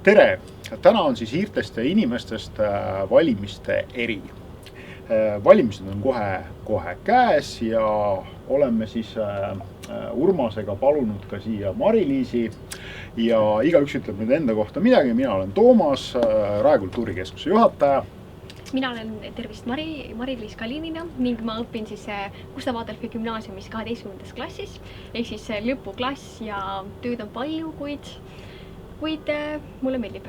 Tere! Täna on siis hiirtest ja inimestest valimiste eri. Valimised on kohe käes ja oleme siis Urmasega palunud ka siia Mari-Liisi ja igaüks ütleb nüüd enda kohta midagi. Mina olen Toomas, Rae Kultuurikeskuse juhataja. Mina olen tervist Mari-Liis Kalinina ning ma õpin siis Gustav Adolfi gümnaasiumis 12. klassis ehk siis lõpuklass ja tööd on palju, kuid mulle meeldib.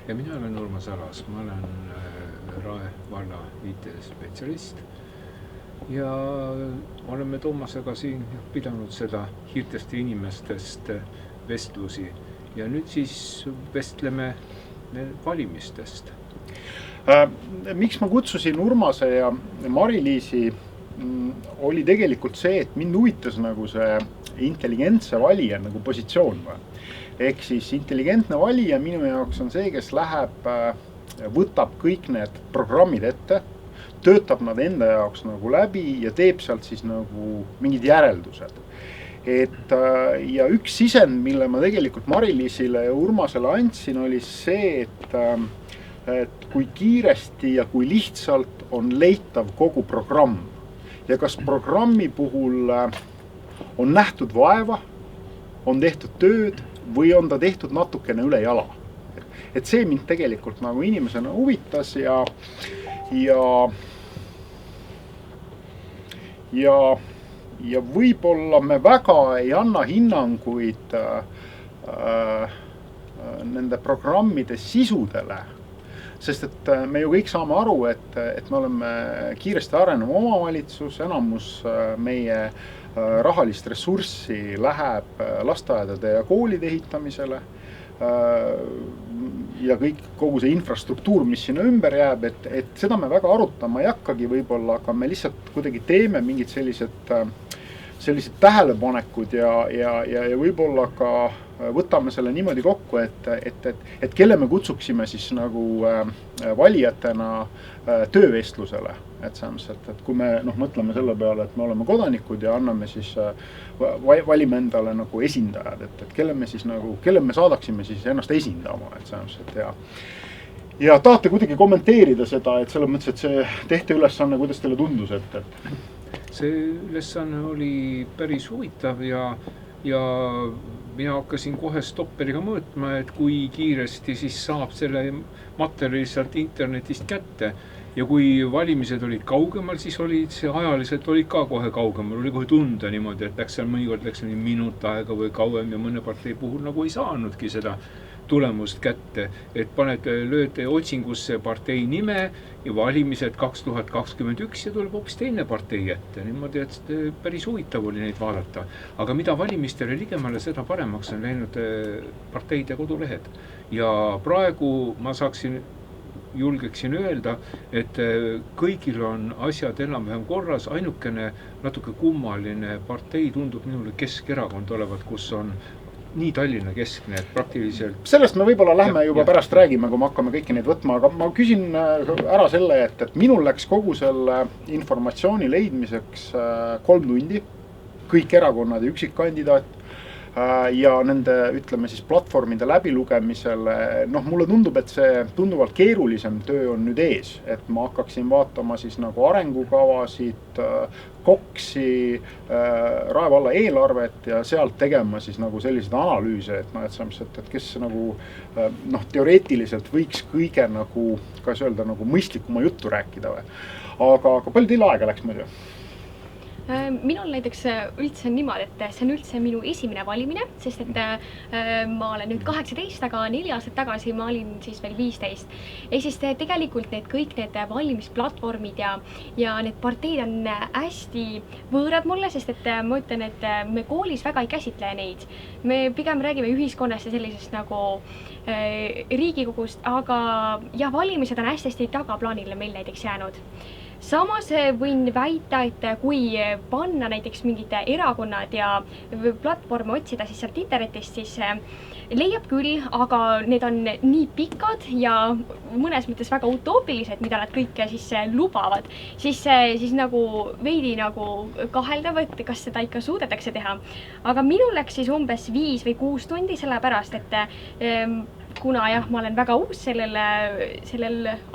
Ja mina olen Urmas Alas, ma olen Rae valla IT-spetsialist ja oleme Toomasega siin pidanud seda hiirtest ja inimestest vestlusi ja nüüd siis vestleme valimistest. Miks ma kutsusin Urmase ja Mari-Liisi oli tegelikult see, et mind huvitas nagu see intelligentse valija nagu positsioon. Ehk siis intelligentne valija minu jaoks on see, kes läheb, võtab kõik need programmid ette, töötab nad enda jaoks nagu läbi ja teeb sealt siis nagu mingid järeldused. Ja üks sisend, mille ma tegelikult Mari-Liisile ja Urmasele andsin, oli see, et kui kiiresti ja kui lihtsalt on leitav kogu programm ja kas programmi puhul on nähtud vaeva, on tehtud tööd või on ta tehtud natukene üle jala. Et see mind tegelikult nagu inimesena huvitas ja võib-olla me väga ei anna hinnanguid nende programmide sisudele, sest et me ju kõik saame aru, et me oleme kiiresti arenev omavalitsus, enamus meie rahalist ressurssi läheb lasteaedade ja koolide ehitamisele ja kogu see infrastruktuur, mis sinna ümber jääb, et seda me väga arutama ei hakkagi võib-olla, aga me lihtsalt kuidagi teeme mingid sellised tähelepanekud ja võib-olla ka võtame selle niimoodi kokku, et kelle me kutsuksime siis nagu valijatena töövestlusele. Et kui me mõtleme selle peale, et me oleme kodanikud ja anname siis valime endale nagu esindajad, et kelle me saadaksime siis ennast esindama. Ja tahate kuidagi kommenteerida seda, et selles mõttes, et see tehti ülesanne, kuidas teile tundus? See ülesanne oli päris huvitav ja mina hakkasin kohe stopperiga mõõtma, et kui kiiresti siis saab selle materjali sealt internetist kätte. Ja kui valimised olid kaugemal, siis see ajaliselt olid ka kohe kaugemal. Oli kohe tunda niimoodi, et mõnikord läks minut aega või kauem ja mõne partei puhul nagu ei saanudki seda tulemust kätte. Et lööte otsingusse partei nime ja valimised 2021 ja tuleb hoopis teine partei ette. Niimoodi, et päris huvitav oli neid vaadata. Aga mida valimistele ligemale, seda paremaks on läinud parteide kodulehed. Ja praegu ma julgeksin öelda, et kõigil on asjad enam-vähem korras. Ainukene natuke kummaline partei tundub minule Keskerakond olevat, kus on nii Tallinna keskne, et praktiliselt... Sellest me võib-olla lähme juba pärast räägime, kui me hakkame kõiki neid võtma, aga ma küsin ära selle, et minul läks kogu selle informatsiooni leidmiseks 3 tundi, kõik erakonnad ja üksikkandidaat ja nende, ütleme siis, platvormide läbilugemisele. Mulle tundub, et see tunduvalt keerulisem töö on nüüd ees, et ma hakkaksin vaatama siis nagu arengukavasid, koksi, Rae valla eelarvet ja sealt tegema siis nagu selliseid analüüse, et kes nagu teoreetiliselt võiks kõige nagu, kas öelda, nagu mõistlikuma juttu rääkida või. Aga palju teil aega läks muidu? Minul näiteks üldse niimoodi, et see on üldse minu esimene valimine, sest et ma olen nüüd 18, aga 4 aastat tagasi ma olin siis veel 15. Ja siis tegelikult kõik need valimisplatvormid ja need parteid on hästi võõrad mulle, sest et ma ütlen, et me koolis väga ei käsitle neid. Me pigem räägime ühiskonnast ja sellisest nagu Riigikogust, aga jah, valimised on hästi tagaplaanile meil näiteks jäänud. samas võin väita, et kui panna näiteks mingid erakonnad ja platvorme otsida siis sealt internetist, siis leiab küll, aga need on nii pikad ja mõnes mõttes väga utoopilised, mida nad kõike siis lubavad, siis nagu veidi nagu kaheldav, et kas seda ikka suudetakse teha. Aga minul läks siis umbes 5 või 6 tundi sellepärast, et kuna jah, ma olen väga uus sellel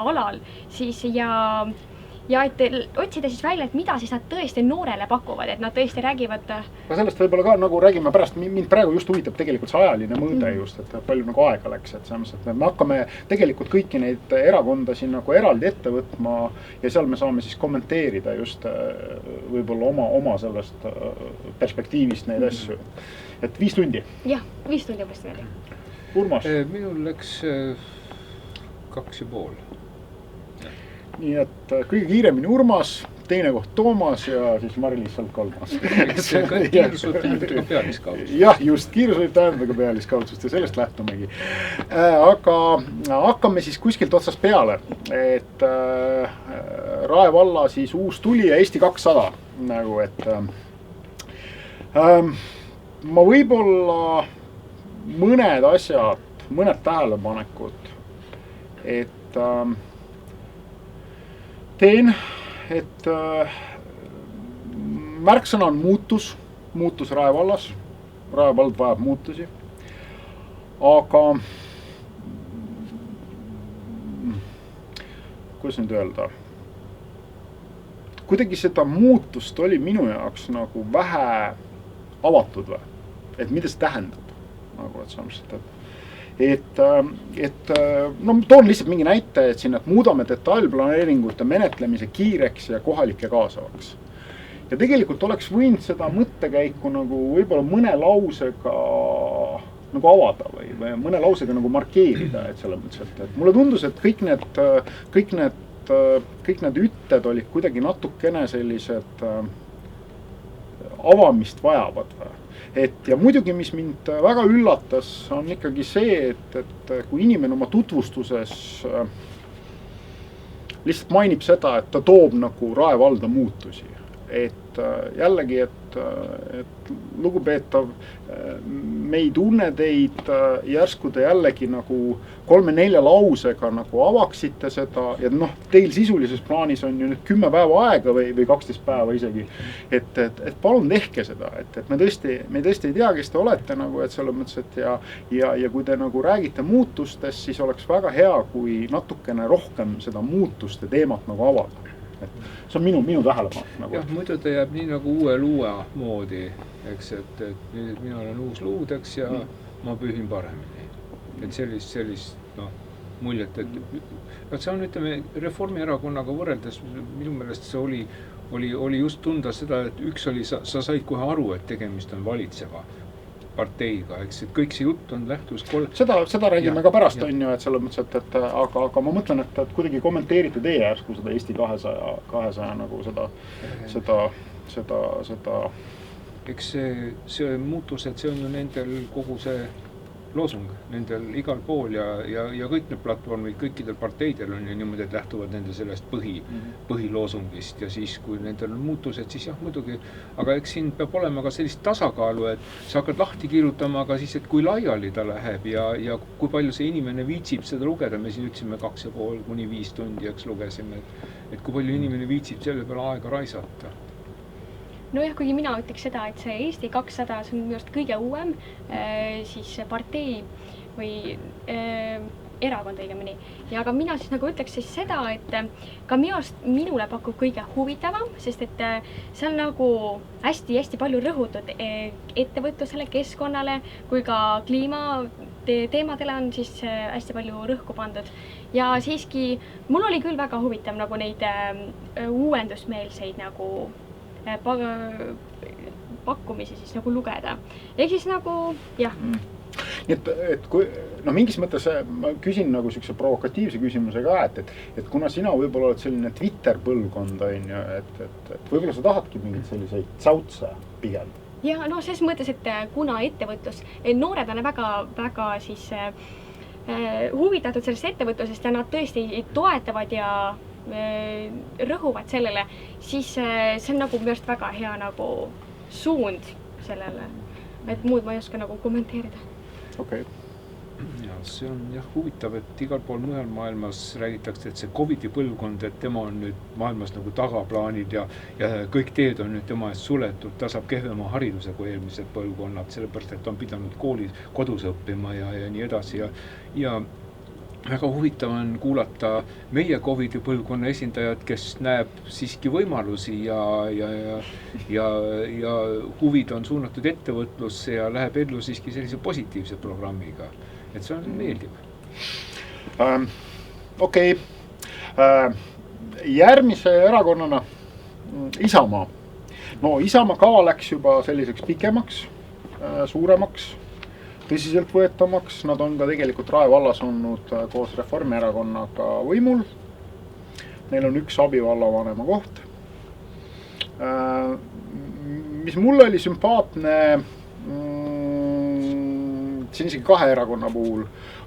alal, siis ja et otsida siis välja, et mida siis nad tõesti noorele pakuvad, et nad tõesti räägivad. Aga sellest võib-olla ka nagu räägime pärast, mind praegu just huvitab tegelikult see ajaline mõõde just, et palju nagu aega läks, et selles mõttes, et me hakkame tegelikult kõiki neid erakonda siin nagu eraldi ette võtma ja seal me saame siis kommenteerida just võib-olla oma sellest perspektiivist neid asju. Et 5 tundi. Jah, 5 tundi umbes niimoodi. Urmas? Minul läks 2,5. Nii et kõige kiiremini Urmas, teine koht Toomas ja siis Mari-Liis sealt 3. Kiirus võib tähendada ka pealiskaudsust. Jah, just, kiirus võib tähendada ka pealiskaudsust ja sellest lähtumegi. Aga hakkame siis kuskilt otsast peale, et Rae valla siis uus tulija Eesti 200 nagu, et ma võib-olla mõned asjad, mõned tähelepanekud, et teen, et märksõna on muutus Rae vallas. Rae vald vajab muutusi. Aga kuidas nüüd öelda? Kuidagi seda muutust oli minu jaoks nagu vähe avatud või? Et mida see tähendab? Nagu, et saamist, et no toon lihtsalt mingi näite, et siin, et muudame detailplaneeringute menetlemise kiireks ja kohalike kaasavaks. Ja tegelikult oleks võinud seda mõttekäiku nagu võib-olla mõne lausega nagu avada või mõne lausega nagu markeerida, et selles mõttes, et mulle tundus, et kõik need ütted olid kuidagi natukene sellised avamist vajavad või. Et ja muidugi, mis mind väga üllatas, on ikkagi see, et kui inimene oma tutvustuses lihtsalt mainib seda, et ta toob nagu Rae valda muutusi. Et jällegi, et lugupeetav, me ei tunne teid, järsku te jällegi nagu 3-4 lausega nagu avaksite seda ja noh, teil sisulises plaanis on ju nüüd 10 päeva aega või 12 päeva isegi, et palun tehke seda, et me tõesti ei tea, kes te olete nagu, et selles mõttes, et ja kui te nagu räägite muutustest, siis oleks väga hea, kui natukene rohkem seda muutuste teemat nagu avada. Et see on minu tähelepanek nagu. Jah, muidu ta jääb nii nagu uue luua moodi, eks, et mina olen uus luud, eks, ja ma pühin paremini. Et sellist muljet, et see on, ütleme, Reformierakonnaga võrreldes, minu meelest see oli just tunda seda, et üks oli, sa said kohe aru, et tegemist on valitseva parteiga, eks, et kõik see jutt on lähtus Seda räägime ka pärast, on ju, et selles mõttes, et aga ma mõtlen, et kuidagi kommenteerite teie järsku seda Eesti 200 nagu seda. Eks see muutus, et see on ju nendel kogu see loosung, nendel igal pool ja kõik need platvormid, kõikidel parteidel on ju niimoodi, et lähtuvad nende sellest põhiloosungist ja siis, kui nendel on muutused, siis jah, muidugi, aga eks siin peab olema ka sellist tasakaalu, et sa hakkad lahti kirjutama, aga siis, et kui laiali ta läheb ja kui palju see inimene viitsib seda lugeda, me siin ütlesime 2,5 kuni 5 tundi, eks lugesime, et kui palju inimene viitsib selle peale aega raisata. Nojah, kuigi mina ütleks seda, et see Eesti 200 see on minu arust kõige uuem siis partei või erakond õigemini. Ja aga mina siis nagu ütleks siis seda, et ka minule pakub kõige huvitavam, sest et see on nagu hästi palju rõhutud ettevõtlusele, keskkonnale, kui ka kliimateemadele on siis hästi palju rõhku pandud. Ja siiski, mul oli küll väga huvitav nagu neid uuendusmeelseid nagu pakkumisi siis nagu lugeda. Ehk siis nagu, jah. Nii et kui, mingis mõttes ma küsin nagu sellise provokatiivse küsimuse ka, et kuna sina võib-olla oled selline Twitter-põlvkond, on ju, et võib-olla sa tahadki mingid selliseid tsautse pigem? Ja no selles mõttes, et kuna ettevõtlus, noored on väga siis huvitatud sellest ettevõtlusest ja nad tõesti toetavad ja rõhuvad sellele, siis see on nagu minu arust väga hea nagu suund sellele, et muud ma ei oska nagu kommenteerida. Okei. Ja see on jah huvitav, et igal pool mujal maailmas räägitakse, et see Covidi põlvkond, et tema on nüüd maailmas nagu tagaplaanid ja kõik teed on nüüd tema eest suletud, ta saab kehvema hariduse kui eelmised põlvkonnad, sellepärast, et on pidanud koolis kodus õppima ja nii edasi ja väga huvitav on kuulata meie Covidi põlvkonna esindajad, kes näeb siiski võimalusi ja huvid on suunatud ettevõtlusse ja läheb ellu siiski sellise positiivse programmiga. Et see on meeldiv. Okei. Järgmise erakonnana Isamaa. No Isamaa kava läks juba selliseks pikemaks, suuremaks, tõsiselt võetamaks. Nad on ka tegelikult Rae vallas olnud koos Reformierakonnaga võimul. Neil on üks abivallavanema koht. Mis mulle oli sümpaatne siin isegi kahe erakonna puhul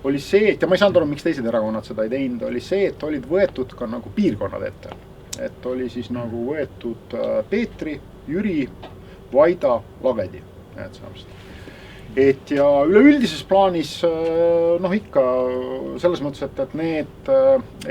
oli see, et ja ma ei saanud aru, miks teised erakonnad seda ei teinud, oli see, et olid võetud ka nagu piirkonnad ette. Et oli siis nagu võetud Peetri, Jüri, Vaida, Lagedi. Et ja üleüldises plaanis noh ikka selles mõttes, et need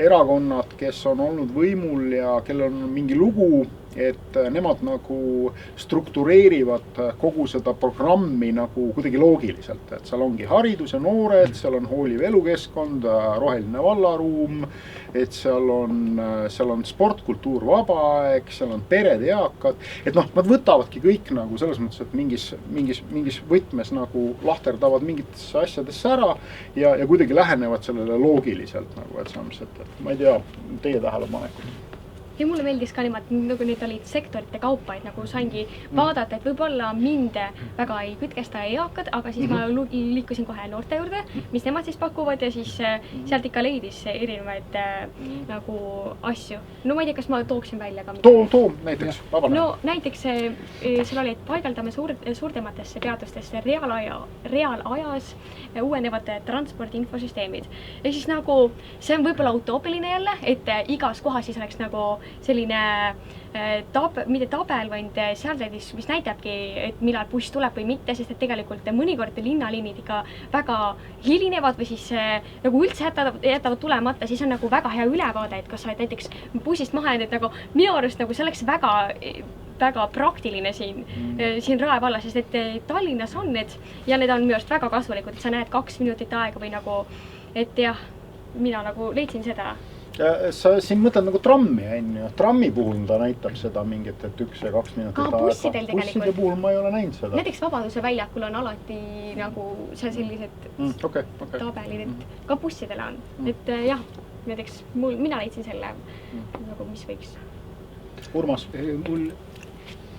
erakonnad, kes on olnud võimul ja kellel on mingi lugu, et nemad nagu struktureerivad kogu seda programmi nagu kuidagi loogiliselt, et seal ongi haridus ja noored, seal on hooliv elukeskkond, roheline vallaruum, et seal on sport, kultuur, vabaaeg, seal on pered, eakad, et noh, nad võtavadki kõik nagu selles mõttes, et mingis võtmes nagu lahterdavad mingitesse asjadesse ära ja kuidagi lähenevad sellele loogiliselt nagu, et ma ei tea, teie tähelepanekud. Ja mulle meeldis ka niimoodi, nagu need olid sektorite kaupa, et nagu saingi vaadata, et võib-olla mind väga ei kütkesta eakad, aga siis ma liikusin kohe noorte juurde, mis nemad siis pakuvad ja siis sealt ikka leidis erinevaid nagu asju. No ma ei tea, kas ma tooksin välja ka midagi. Too näiteks, vabane. No näiteks seal oli, et paigaldame suurtematesse peatustesse reaalajas uuenevad transpordi-infosüsteemid. Ja siis nagu see on võib-olla utoopiline jälle, et igas kohas siis oleks nagu selline mitte tabel, vaid sealseidis, mis näitabki, et millal buss tuleb või mitte, sest et tegelikult mõnikord linnaliinid ikka väga hilinevad või siis nagu üldse jätavad tulemata, siis on nagu väga hea ülevaade, et kas sa oled näiteks bussist maha jäänud, et nagu minu arust nagu see oleks väga praktiline siin Rae vallas, sest et Tallinnas on need ja need on minu arust väga kasulikud, et sa näed 2 minutit aega või nagu, et jah, mina nagu leidsin seda. Sa siin mõtled nagu trammi, on ju. Trammi puhul ta näitab seda mingit, et 1 ja 2 minutit aega. Bussidel tegelikult. Busside puhul ma ei ole näinud seda. Näiteks Vabaduse väljakul on alati nagu sellised tabelid, et ka bussidele on. Et jah, näiteks mina leidsin selle, nagu mis võiks. Urmas?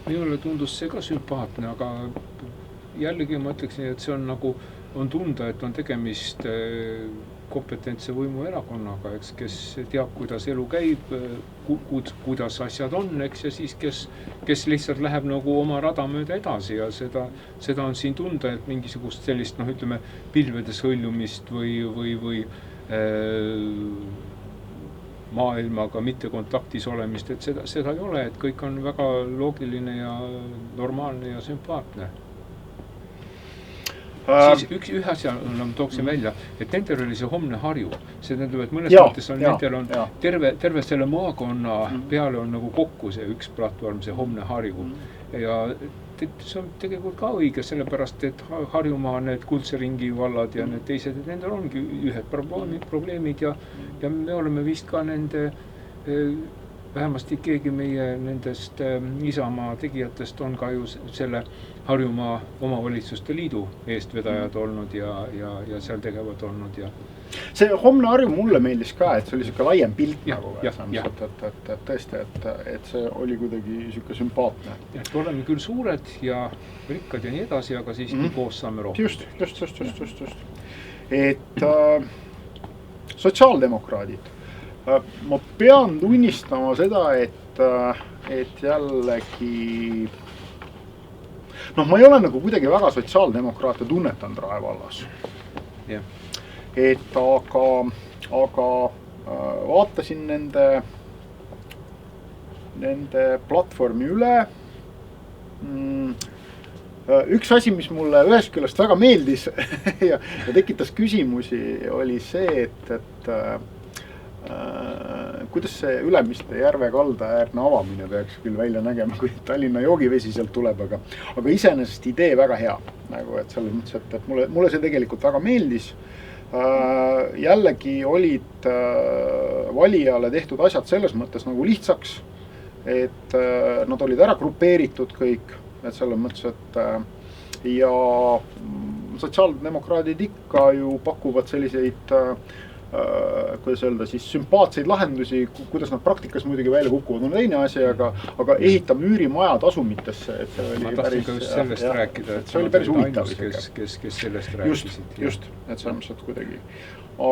Minule tundus see ka sümpaatne, aga jällegi ma ütleksin, et see on nagu, on tunda, et on tegemist kompetentse võimuerakonnaga, eks, kes teab, kuidas elu käib, kuidas asjad on, eks, ja siis kes lihtsalt läheb nagu oma rada mööda edasi ja seda on siin tunda, et mingisugust sellist, noh, ütleme, pilvedes hõljumist või maailmaga mitte kontaktis olemist, et seda ei ole, et kõik on väga loogiline ja normaalne ja sümpaatne. Siis ühe asja tooksin välja, et nendel oli see homne Harju. See tähendab, et mõnes mõttes on nendel on terve selle maakonna peale on nagu kokku see üks platvorm, see homne Harju. Ja see on tegelikult ka õige, sellepärast, et Harjumaa, need Kuldse ringi vallad ja need teised, et nendel ongi ühed probleemid ja me oleme vist ka nende, vähemasti keegi meie nendest Isamaa tegijatest on ka ju selle Harjumaa omavalitsuste liidu eestvedajad olnud ja seal tegevad olnud ja see homne Harju mulle meeldis ka, et see oli siuke laiem pilt nagu, et tõesti, et see oli kuidagi siuke sümpaatne. Et oleme küll suured ja rikkad ja nii edasi, aga siis koos saame rohkem. Just. Et sotsiaaldemokraadid. Ma pean tunnistama seda, et jällegi ma ei ole nagu kuidagi väga sotsiaaldemokraate tunnetanud Rae vallas. Et aga vaatasin nende nende platvormi üle. Üks asi, mis mulle ühest küljest väga meeldis ja tekitas küsimusi, oli see, et kuidas see Ülemiste järve kaldaäärne avamine peaks küll välja nägema, kui Tallinna joogivesi sealt tuleb, aga iseenesest idee väga hea. Nagu, et selles mõttes, et mulle see tegelikult väga meeldis. Jällegi olid valijale tehtud asjad selles mõttes nagu lihtsaks, et nad olid ära grupeeritud kõik, et selles mõttes, et ja sotsiaaldemokraadid ikka ju pakuvad selliseid kuidas öelda siis sümpaatseid lahendusi, kuidas nad praktikas muidugi välja kukuvad, on teine asi, aga ehitame üürimajad asumitesse, et see oli ma tahtsin ka just sellest rääkida, et see oli päris huvitav. Kes sellest rääkisid. Just, et see on kuidagi.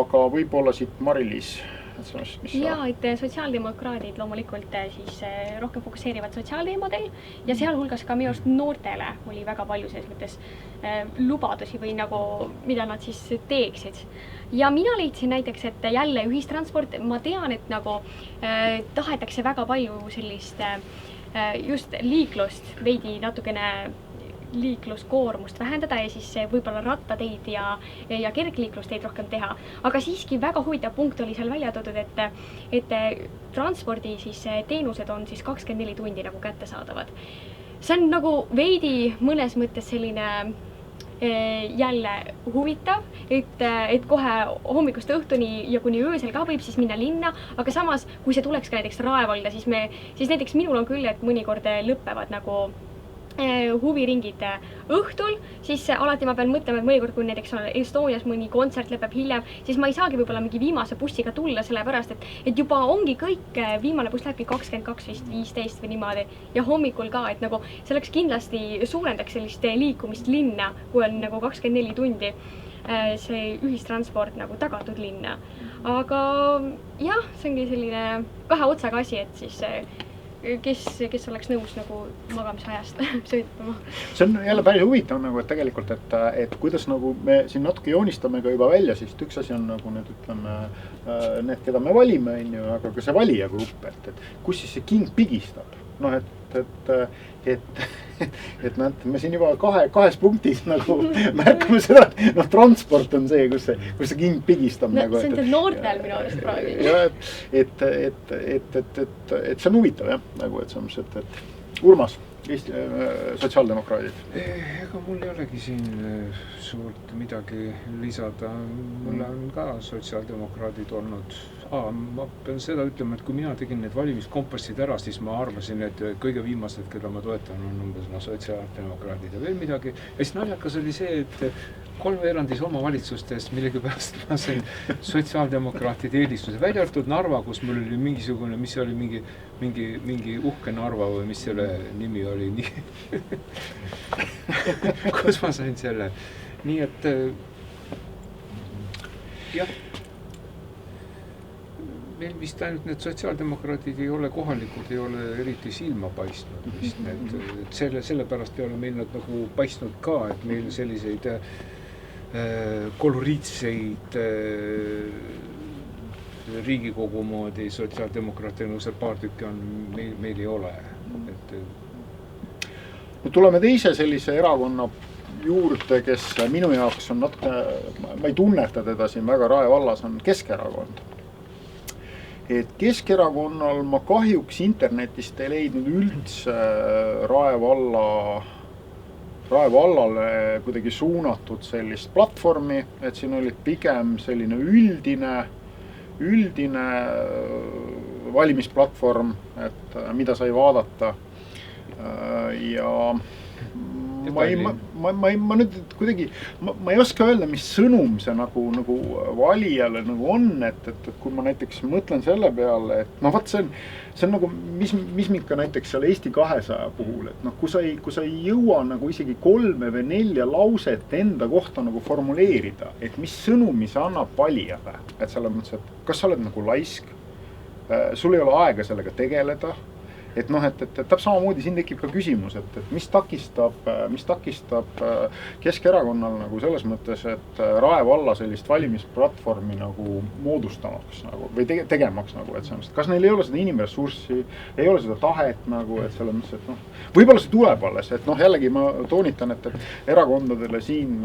Aga võib-olla siit Mari-Liis. Et sotsiaaldemokraadid loomulikult siis rohkem fokuseerivad sotsiaalteemadel ja sealhulgas ka minu arust noortele oli väga palju selles mõttes lubadusi või nagu, mida nad siis teeksid. Ja mina leidsin näiteks, et jälle ühistransport, ma tean, et nagu tahetakse väga palju sellist just liiklust veidi natukene liikluskoormust vähendada ja siis võib-olla rattateid ja kergliiklusteid rohkem teha. Aga siiski väga huvitav punkt oli seal välja toodud, et transpordi siis teenused on siis 24 tundi nagu kättesaadavad. See on nagu veidi mõnes mõttes selline jälle huvitav, et kohe hommikust õhtuni ja kuni öösel ka võib siis minna linna, aga samas, kui see tuleks ka näiteks Rae valda, siis näiteks minul on küll, et mõnikord lõppevad nagu huviringid õhtul, siis alati ma pean mõtlema, et mõnikord, kui näiteks on Estonias mõni kontsert lõpeb hiljem, siis ma ei saagi võib-olla mingi viimase bussiga tulla, sellepärast, et juba ongi kõik, viimane buss lähebki 22.15 või niimoodi ja hommikul ka, et nagu selleks kindlasti suurendaks sellist liikumist linna, kui on nagu 24 tundi see ühistransport nagu tagatud linna. Aga jah, see ongi selline kahe otsaga asi, et siis kes oleks nõus nagu magamisajast sõitama. See on jälle päris huvitav, nagu, et tegelikult, et kuidas nagu me siin natuke joonistame ka juba välja, siis üks asi on nagu need, ütleme, need, keda me valime, aga ka see valija grupp, et kus siis see king pigistab. Noh, et me siin juba kahes punktis nagu märkame seda, et transport on see, kus see king pigistab. No, see on teil noortel minu arust praegu. Ja, et see on huvitav, jah, nagu, et see on see, et Urmas, Eesti sotsiaaldemokraadid. Ega mul ei olegi siin suurt midagi lisada. Mul on ka sotsiaaldemokraadid olnud. Ma pean seda ütlema, et kui mina tegin need valimiskompassid ära, siis ma arvasin, et kõige viimased, keda ma toetan, on umbes sotsiaaldemokraadid ja veel midagi. Ja siis naljakas oli see, et 3/4 omavalitsustest millegipärast ma sain sotsiaaldemokraatide eelistuse. Välja arvatud Narva, kus mul oli mingisugune, mis oli mingi uhke Narva või mis selle nimi oli. Kus ma sain selle. Nii et jah. Meil vist ainult need sotsiaaldemokraadid ei ole kohalikud, ei ole eriti silma paistnud. Et sellepärast ei ole meil nad nagu paistnud ka, et meil selliseid koloriitseid Riigikogu moodi sotsiaaldemokraatide see paar tükki on, meil ei ole. Tuleme teise sellise erakonna juurde, kes minu jaoks on natuke, ma ei tunneta teda siin väga Rae vallas, on Keskerakond. Et Keskerakonnal ma kahjuks internetist ei leidnud üldse Rae vallale kuidagi suunatud sellist platvormi, et siin olid pigem selline üldine valimisplatvorm, et mida sai vaadata ja ma nüüd kuidagi, ma ei oska öelda, mis sõnum see nagu valijale nagu on, et kui ma näiteks mõtlen selle peale, et vaat see on nagu, mis mind ka näiteks seal Eesti 200 puhul, et kui sa ei jõua nagu isegi 3 või 4 lauset enda kohta nagu formuleerida, et mis sõnumi see annab valijale, et selles mõttes, et kas sa oled nagu laisk, sul ei ole aega sellega tegeleda, et noh, et täpselt samamoodi siin tekib ka küsimus, et mis takistab Keskerakonnal nagu selles mõttes, et Rae valla sellist valimisplatvormi nagu moodustamaks nagu, või tegemaks nagu, et sellest, kas neil ei ole seda inimressurssi, ei ole seda tahet nagu, et selles mõttes, et noh, võib-olla see tuleb alles, et noh, jällegi ma toonitan, et erakondadele siin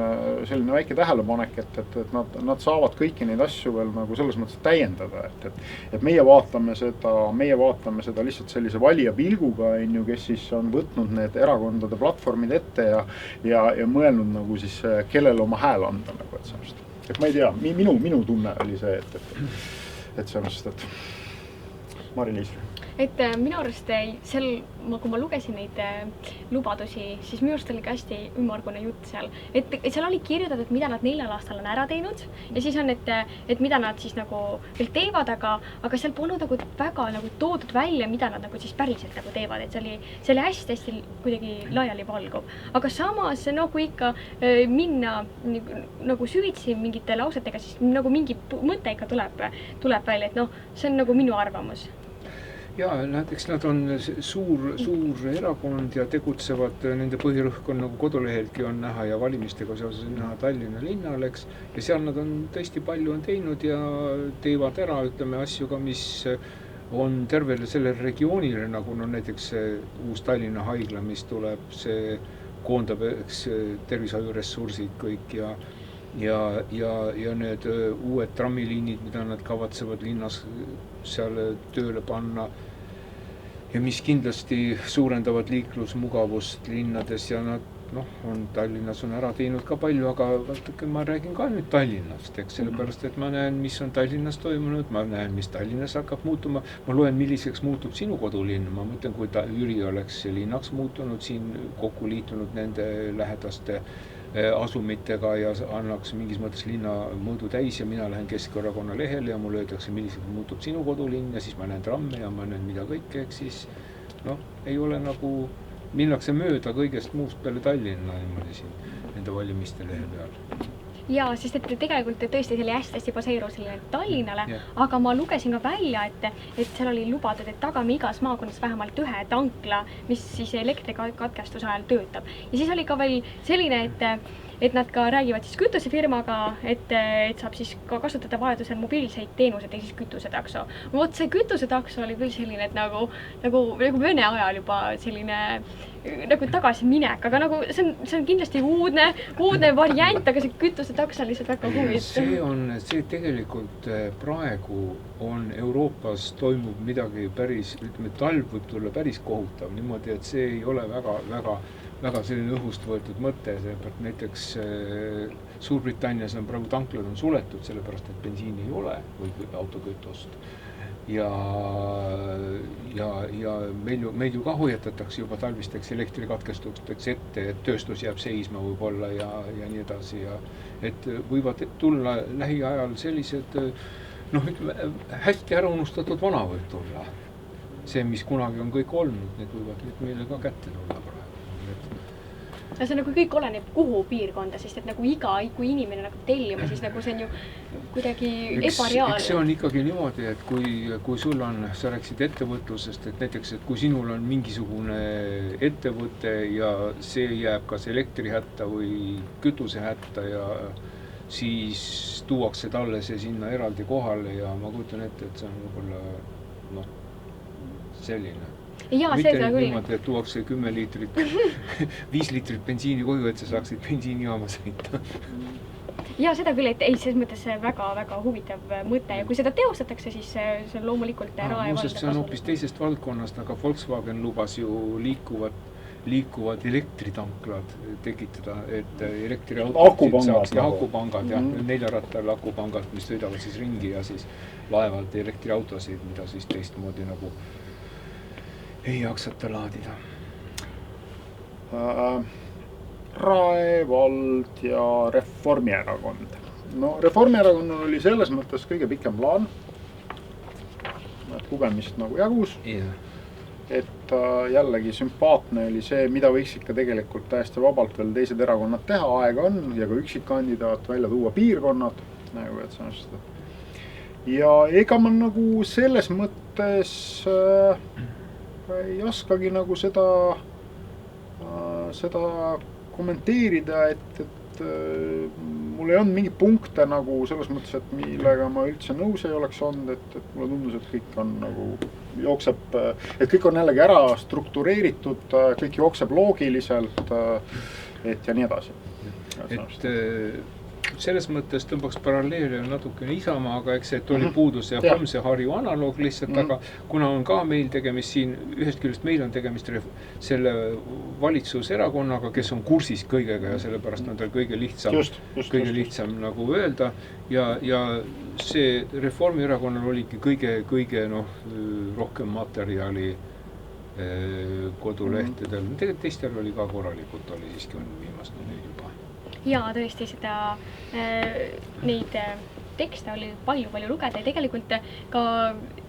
selline väike tähelepanek, et nad saavad kõiki neid asju veel nagu selles mõttes täiendada, et meie vaatame seda lihtsalt sellise valija pilguga, kes siis on võtnud need erakondade platvormid ette ja mõelnud nagu siis, kellele oma hääl anda nagu, et sellest. Et ma ei tea, minu tunne oli see, et sellest, et Mari-Liis. Et minu arust seal, kui ma lugesin neid lubadusi, siis minu arust oli ka hästi ümmargune jutt seal. Et seal oli kirjutatud, mida nad 4 aastal on ära teinud ja siis on, et mida nad siis nagu veel teevad, aga seal polnud nagu väga nagu toodud välja, mida nad nagu siis päriselt nagu teevad. Et see oli hästi kuidagi laiali valguv. Aga samas, kui ikka minna nagu süvitsi mingite lausetega, siis nagu mingi mõte ikka tuleb välja, et see on nagu minu arvamus. Ja näiteks nad on suur erakond ja tegutsevad, nende põhirõhk on nagu kodulehelgi on näha ja valimistega seoses on näha Tallinna linnal, eks. Ja seal nad on tõesti palju on teinud ja teevad ära, ütleme, asju ka, mis on tervele sellele regioonile, nagu näiteks uus Tallinna haigla, mis tuleb, see koondab tervishoiuressursid kõik ja need uued trammiliinid, mida nad kavatsevad linnas seal tööle panna ja mis kindlasti suurendavad liiklusmugavust linnades ja nad Tallinnas on ära teinud ka palju, aga vaatake, ma räägin ka nüüd Tallinnast, eks sellepärast, et ma näen, mis on Tallinnas toimunud, ma näen, mis Tallinnas hakkab muutuma, ma loen, milliseks muutub sinu kodulinn, ma mõtlen, kui Jüri oleks linnaks muutunud, siin kokku liitunud nende lähedaste asumitega ja annaks mingis mõttes linna mõõdu täis ja mina lähen Keskerakonna lehele ja mulle öeldakse, milliseks muutub sinu kodulinn ja siis ma näen tramme ja ma näen mida kõike, ehk siis ei ole nagu, minnakse mööda kõigest muust peale Tallinna niimoodi siin nende valimiste lehe peal. Jaa, sest et tegelikult tõesti see oli hästi baseeruv selline Tallinnale, aga ma lugesin ka välja, et seal oli lubatud, et tagame igas maakonnas vähemalt 1 tankla, mis siis elektrikatkestuse ajal töötab. Ja siis oli ka veel selline, et nad ka räägivad siis kütusefirmaga, et saab siis ka kasutada vajadusel mobiilseid teenuseid ja siis kütusetakso. Vot see kütusetakso oli küll selline, et nagu Vene ajal juba selline nagu tagasi minek, aga nagu see on kindlasti uudne variant, aga see kütusetakso on lihtsalt väga huvitav. See tegelikult praegu on Euroopas toimub midagi päris, ütleme, talv võib tulla päris kohutav niimoodi, et see ei ole väga selline õhust võetud mõte, seepärast näiteks Suurbritannias on praegu tanklad on suletud, sellepärast et bensiini ei ole või autokütust. Ja meil ju ka hoiatatakse juba talvisteks elektrikatkestusteks ette, et tööstus jääb seisma võib-olla ja nii edasi ja et võivad tulla lähiajal sellised hästi ära unustatud vana võib tulla. See, mis kunagi on kõik olnud, need võivad nüüd meile ka kätte tulla praegu. See nagu kõik oleneb kuhu piirkonda, sest et nagu kui inimene nagu tellima, siis nagu see on ju kuidagi ebareaalne. Eks see on ikkagi niimoodi, et kui sul on, sa rääkisid ettevõtlusest, et näiteks, et kui sinul on mingisugune ettevõte ja see jääb kas elektrihätta või kütusehätta ja siis tuuakse talle see sinna eraldi kohale ja ma kujutan ette, et see on võib-olla selline. Jaa, mitte seda küll. Niimoodi, et tuuakse 10 liitrit, 5 liitrit bensiini koju, et sa saaksid bensiinijaama sõita. Jaa, seda küll, et ei, selles mõttes väga huvitav mõte ja kui seda teostatakse, siis see on loomulikult Rae valda. See on hoopis teisest valdkonnast, aga Volkswagen lubas ju liikuvad elektritanklad tekitada, et elektriautod saaks ja akupangad ja 4-rattal akupangad, mis sõidavad siis ringi ja siis laevalt elektriautosid, mida siis teistmoodi nagu ei jaksata laadida. Rae vald ja Reformierakond. Reformierakonnal oli selles mõttes kõige pikem plaan. Kugemist nagu jagus. Et jällegi sümpaatne oli see, mida võiks ikka tegelikult täiesti vabalt veel teised erakonnad teha, aega on ja ka üksikkandidaat välja tuua piirkonnad. Nagu, et see ja ega ma nagu selles mõttes ei oskagi nagu seda kommenteerida, et mul ei olnud mingi punkte nagu selles mõttes, et millega ma üldse nõus ei oleks olnud, et mulle tundus, et kõik on nagu jookseb, et kõik on jällegi ära struktureeritud, kõik jookseb loogiliselt, et ja nii edasi. Et selles mõttes tõmbaks paralleele natukene Isamaaga, eks see, et oli puudu see Homse Harju analoog lihtsalt, aga kuna on ka meil tegemist siin, ühest küljest meil on tegemist selle valitsuserakonnaga, kes on kursis kõigega ja sellepärast on tal kõige lihtsam nagu öelda ja see Reformierakonnal oligi kõige rohkem materjali kodulehtedel. Tegelikult teistel oli ka korralikult, oli siiski on viimast nüüd juba. Jaa, tõesti seda, neid tekste oli palju lugeda ja tegelikult ka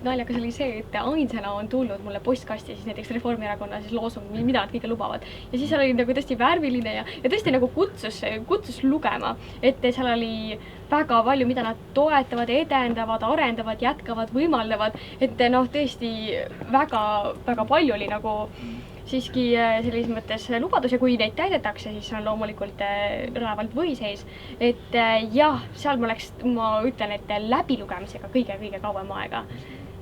naljakas oli see, et ainsana on tulnud mulle postkasti siis näiteks Reformierakonna siis loosung, mida nad kõige lubavad. Ja siis oli nagu tõesti värviline ja tõesti nagu kutsus lugema, et seal oli väga palju, mida nad toetavad, edendavad, arendavad, jätkavad, võimaldavad, et tõesti väga palju oli nagu siiski sellises mõttes lubadus ja kui neid täidetakse, siis on loomulikult Raevald võiseis. Et jah, seal ma ütlen, et läbilugemisega kõige kauem aega.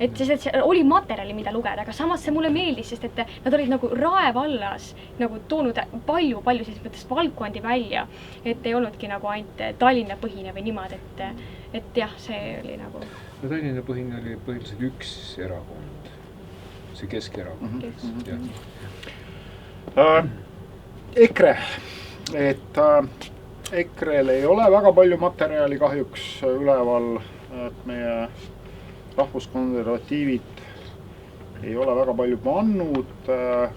Et see oli materjali, mida lugeda, aga samas see mulle meeldis, sest et nad olid nagu Rae vallas nagu toonud palju sellises mõttes valdkondi välja, et ei olnudki nagu ainult Tallinna põhine või niimoodi, et jah, see oli nagu... No Tallinna põhine oli põhiliselt üks erakond, see Keskerakond. EKRE, et EKRE-l ei ole väga palju materjali kahjuks üleval, et meie rahvuskonservatiivid ei ole väga palju pannud.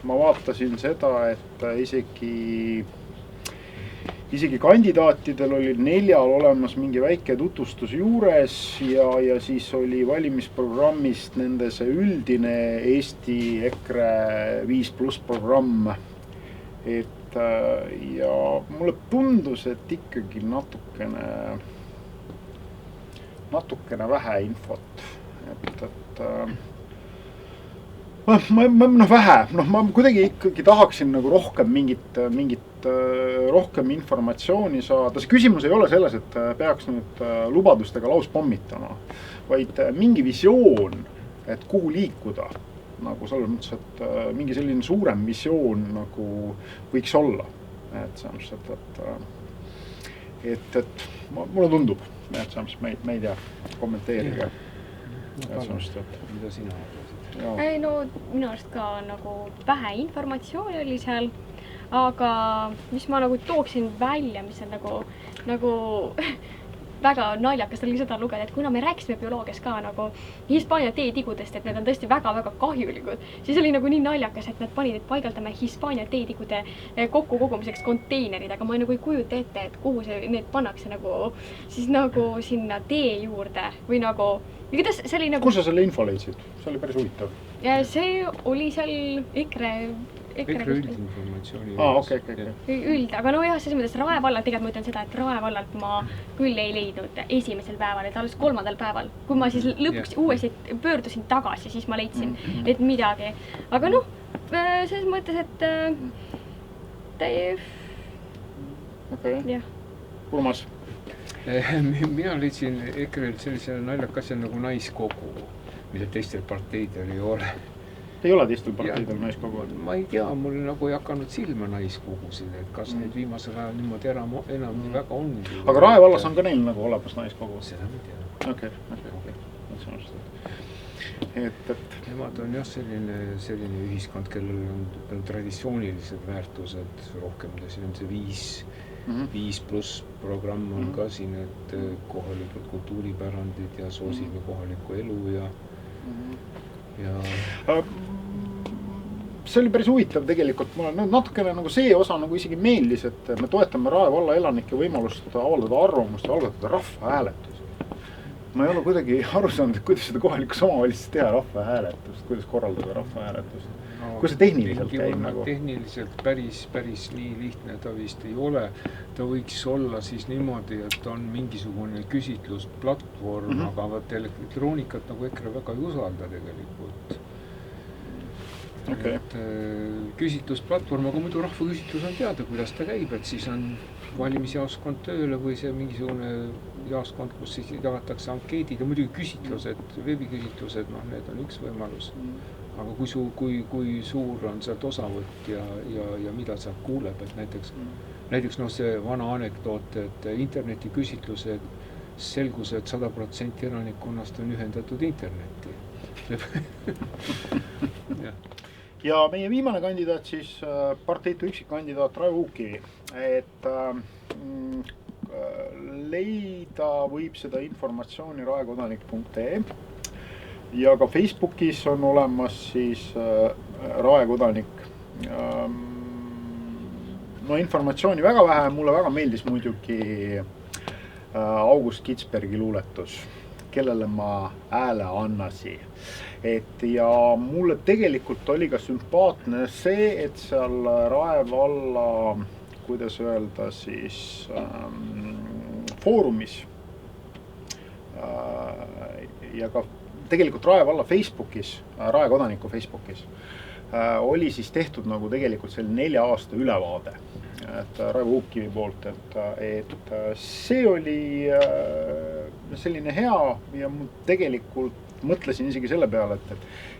Ma vaatasin seda, et isegi kandidaatidel oli 4 olemas mingi väike tutvustus juures ja siis oli valimisprogrammist nende see üldine Eesti EKRE 5+ programm. Et ja mulle tundus, et ikkagi natukene vähe infot, et ma kuidagi ikkagi tahaksin nagu rohkem mingit rohkem informatsiooni saada. See küsimus ei ole selles, et peaks nüüd lubadustega lauspommitama, vaid mingi visioon, et kuhu liikuda. Nagu selles mõttes, et mingi selline suurem visioon nagu võiks olla. Et see on lihtsalt, et mulle tundub, et see on, ma ei tea, kommenteerige. Mida sina arvasid? No minu arust ka nagu vähe informatsiooni oli seal, aga mis ma nagu tooksin välja, mis on nagu väga naljakas oli seda lugeda, et kuna me rääkisime bioloogias ka nagu Hispaania teetigudest, et need on tõesti väga väga-väga siis oli nagu nii naljakas, et nad panid, et paigaldame Hispaania teetigude kokkukogumiseks konteinerid, aga ma nagu ei kujuta ette, et kuhu need pannakse nagu siis nagu sinna tee juurde või nagu kuidas see oli nagu... Kus sa selle info leidsid? See oli päris huvitav. Ja see oli seal EKRE üldinformatsiooni. Üld, aga no jah, selles mõttes Rae vallalt, tegelikult ma ütlen seda, et Rae vallalt ma küll ei leidnud esimesel päeval, et alles 3. päeval, kui ma siis lõpuks uuesti pöördusin tagasi, siis ma leidsin, et midagi. Aga noh, selles mõttes, et jah. Urmas? Mina leidsin EKRE-lt sellise naljakasja nagu naiskogu, mida teistel parteidel ei ole. Ei ole teistel parteidel naiskogu? Ma ei tea, mul nagu ei hakanud silma naiskogusid, et kas neid viimasel ajal niimoodi enam väga ongi. Aga Rae vallas on ka neil nagu olemas naiskogu? Seda ma tean. Okei. Nemad on jah selline ühiskond, kellel on traditsioonilised väärtused rohkem. Siin on see 5+ programm on ka siin, et kohalikud kultuuripärandid ja soosime kohalikku elu ja see oli päris huvitav tegelikult. Mulle natukene nagu see osa nagu isegi meeldis, et me toetame Rae valla elanike võimalust avaldada arvamust ja algatada rahvahääletusi. Ma ei ole kuidagi aru saanud, et kuidas seda kohalikus omavalitsuses teha rahvahääletust, kuidas korraldada rahvahääletust. Kuidas see tehniliselt käib nagu? Tehniliselt päris nii lihtne ta vist ei ole. Ta võiks olla siis niimoodi, et on mingisugune küsitlusplatvorm, aga elektroonikat nagu EKRE väga ei usalda tegelikult. Okay. Et küsitlusplatvorm, aga muidu rahvaküsitlus on teada, kuidas ta käib, et siis on valimisjaoskond tööle või see mingisugune jaoskond, kus siis jagatakse ankeedid ja muidugi küsitlused, veebiküsitlused, noh, need on üks võimalus. Aga kui suur on sealt osavõtt ja mida sealt kuuleb, et näiteks noh, see vana anekdoot, et internetiküsitlused selgus, et 100% elanikkonnast on ühendatud internetti. Ja meie viimane kandidaat siis parteitu üksikkandidaat Raivo Uukkivi, et leida võib seda informatsiooni raekodanik.ee ja ka Facebookis on olemas siis Raekodanik. No informatsiooni väga vähe, mulle väga meeldis muidugi August Kitzbergi luuletus, kellele ma hääle annasi. Et ja mulle tegelikult oli ka sümpaatne see, et seal Rae valla, kuidas öelda siis, foorumis ja ka tegelikult Rae valla Facebookis, Raekodaniku Facebookis oli siis tehtud nagu tegelikult selline 4 aasta ülevaade, et Raivo Uukkivi poolt, et see oli selline hea ja tegelikult mõtlesin isegi selle peale,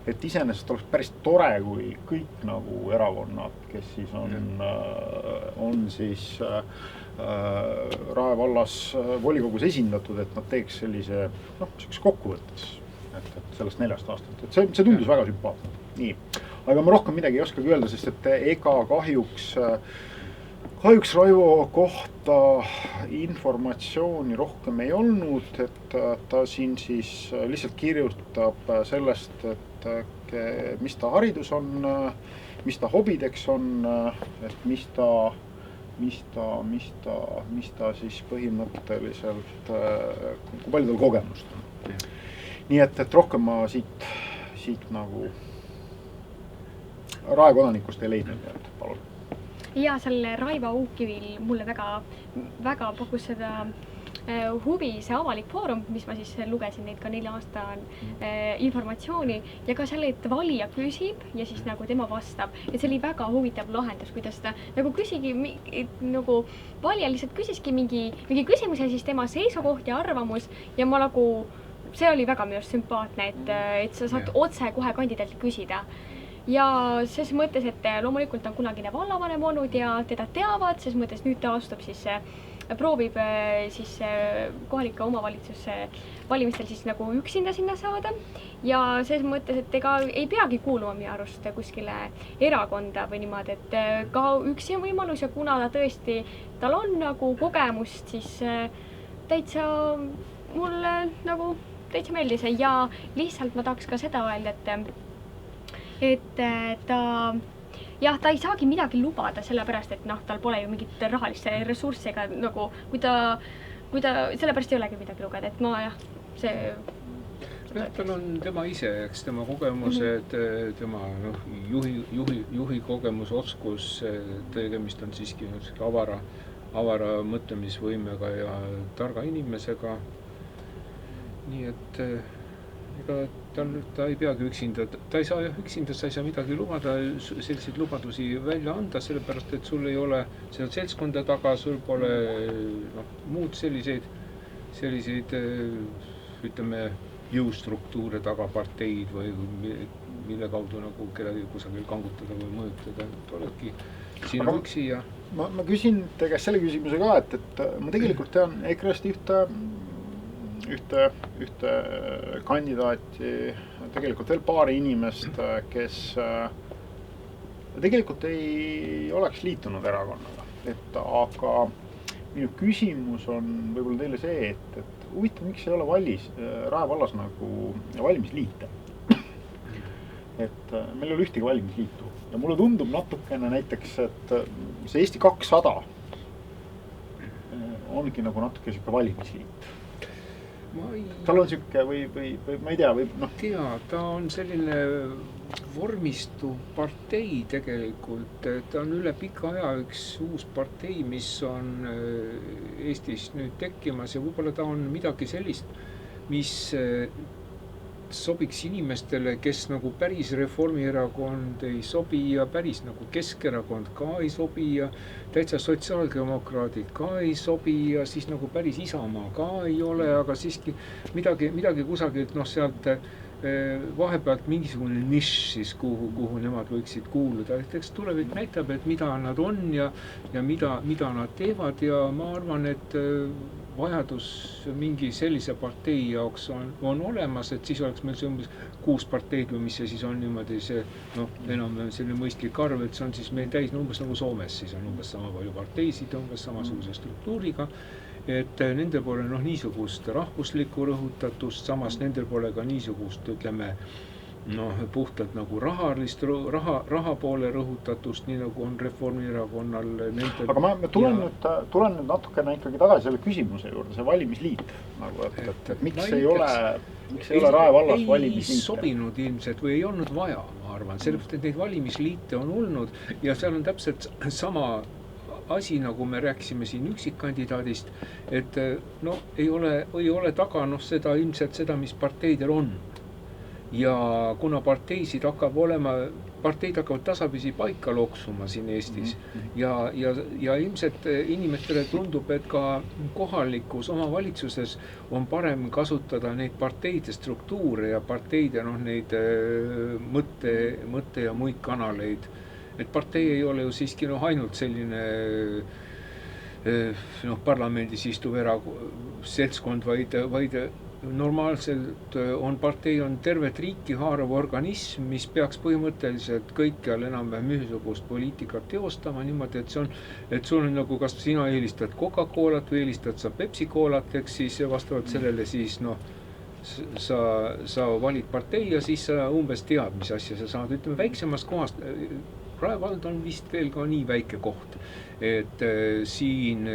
et iseenesest oleks päris tore, kui kõik nagu erakonnad, kes siis on siis Rae vallas volikogus esindatud, et nad teeks sellise, selliseks kokkuvõttes, et sellest 4 aastat, et see tundus väga sümpaatne. Nii, aga ma rohkem midagi ei oskagi öelda, sest et ega kahjuks Raivo kohta informatsiooni rohkem ei olnud, et ta siin siis lihtsalt kirjutab sellest, et mis ta haridus on, mis ta hobideks on, et mis ta siis põhimõtteliselt, kui palju tal kogemust on. Nii et rohkem ma siit nagu Raekodanikust ei leidnud, et palun. Ja selle Raivo Uukkivil mulle väga pakkus seda huvi see avalik foorum, mis ma siis lugesin neid ka 4 aasta informatsiooni ja ka selle, et valija küsib ja siis nagu tema vastab. Et see oli väga huvitav lahendus, kuidas ta nagu küsigi, nagu valija lihtsalt küsiski mingi küsimus ja siis tema seisukoht ja arvamus ja ma nagu, see oli väga minu sümpaatne, et sa saad otse kohe kandidaadilt küsida. Ja ses mõttes, et loomulikult on kunagine vallavanem olnud ja teda teavad, ses mõttes nüüd ta astub siis, proovib siis kohalike omavalitsuse valimistel siis nagu üksinda sinna saada. Ja ses mõttes, et ega ei peagi kuuluma minu arust kuskile erakonda või niimoodi, et ka üksi on võimalus ja kuna ta tõesti, tal on nagu kogemust, siis täitsa mulle nagu täitsa meeldis ja lihtsalt ma tahaks ka seda öelda, et ta ei saagi midagi lubada, sellepärast, et tal pole ju mingit rahalist ressurssi ega nagu, kui ta, sellepärast ei olegi midagi lugeda, et see... Tal on tema ise, eks tema kogemused, tema juhi kogemus, oskus, tegemist on siiski avara mõtlemisvõimega ja targa inimesega. Nii et ega ta ei peagi üksinda, ta ei saa midagi lubada, selliseid lubadusi välja anda, sellepärast, et sul ei ole seda seltskonda taga, sul pole muud selliseid, ütleme, jõustruktuure taga, parteid või mille kaudu nagu kedagi kusagil kangutada või mõjutada, et oledki sinu üksi ja... Ma küsin te käest selle küsimuse ka, et ma tegelikult tean EKRE-st ühte kandidaati, tegelikult veel paari inimest, kes tegelikult ei oleks liitunud erakonnaga. Aga minu küsimus on võib-olla teile see, et huvitav, miks ei ole Rae vallas nagu valimisliite. Et meil ei ole ühtegi valimisliitu. Ja mulle tundub natukene näiteks, et see Eesti 200 ongi nagu natuke siuke valimisliit. Tal on siuke või ma ei tea, või ta on selline vormistuv partei tegelikult, ta on üle pika aja üks uus partei, mis on Eestis nüüd tekkimas ja võib-olla ta on midagi sellist, mis sobiks inimestele, kes nagu päris Reformierakond ei sobi ja päris nagu Keskerakond ka ei sobi ja täitsa sotsiaaldemokraadid ka ei sobi ja siis nagu päris Isamaa ka ei ole, aga siiski midagi kusagilt sealt vahepealt mingisugune nišš siis, kuhu nemad võiksid kuuluda. Eks tulevik näitab, et mida nad on ja mida nad teevad ja ma arvan, et vajadus mingi sellise partei jaoks on olemas, et siis oleks meil see umbes 6 parteid või mis see siis on niimoodi see, enam selline mõistlik arv, et see on siis meil täis umbes nagu Soomes, siis on umbes sama palju parteisid, umbes samasuguse struktuuriga, et nendel pole niisugust rahvuslikku rõhutatust, samas nendel pole ka niisugust, ütleme, puhtalt nagu raha poole rõhutatust, nii nagu on Reformierakonnal nendel. Aga ma tulen nüüd natukene ikkagi tagasi selle küsimuse juurde, see valimisliit, nagu, et miks ei ole Rae vallas valimisliite? Ei sobinud ilmselt või ei olnud vaja, ma arvan, sellepärast, et neid valimisliite on olnud ja seal on täpselt sama asi, nagu me rääkisime siin üksikkandidaadist, et ei ole taga seda ilmselt seda, mis parteidel on. Ja kuna parteid hakkavad tasapisi paika loksuma siin Eestis ja ilmselt inimestele tundub, et ka kohalikus omavalitsuses on parem kasutada neid parteide struktuure ja parteide neid mõtte ja muid kanaleid. Et partei ei ole ju siiski ainult selline parlamendis istuv seltskond, vaid normaalselt partei on tervet riiki haarav organism, mis peaks põhimõtteliselt kõikjal enam-vähem ühesugust poliitikat teostama niimoodi, et sul on nagu, kas sina eelistad Coca-Colat või eelistad sa Pepsi-Colat, eks siis vastavalt sellele siis sa valid partei ja siis sa umbes tead, mis asja sa saad. Ütleme, väiksemast kohast, Rae vald on vist veel ka nii väike koht, et siin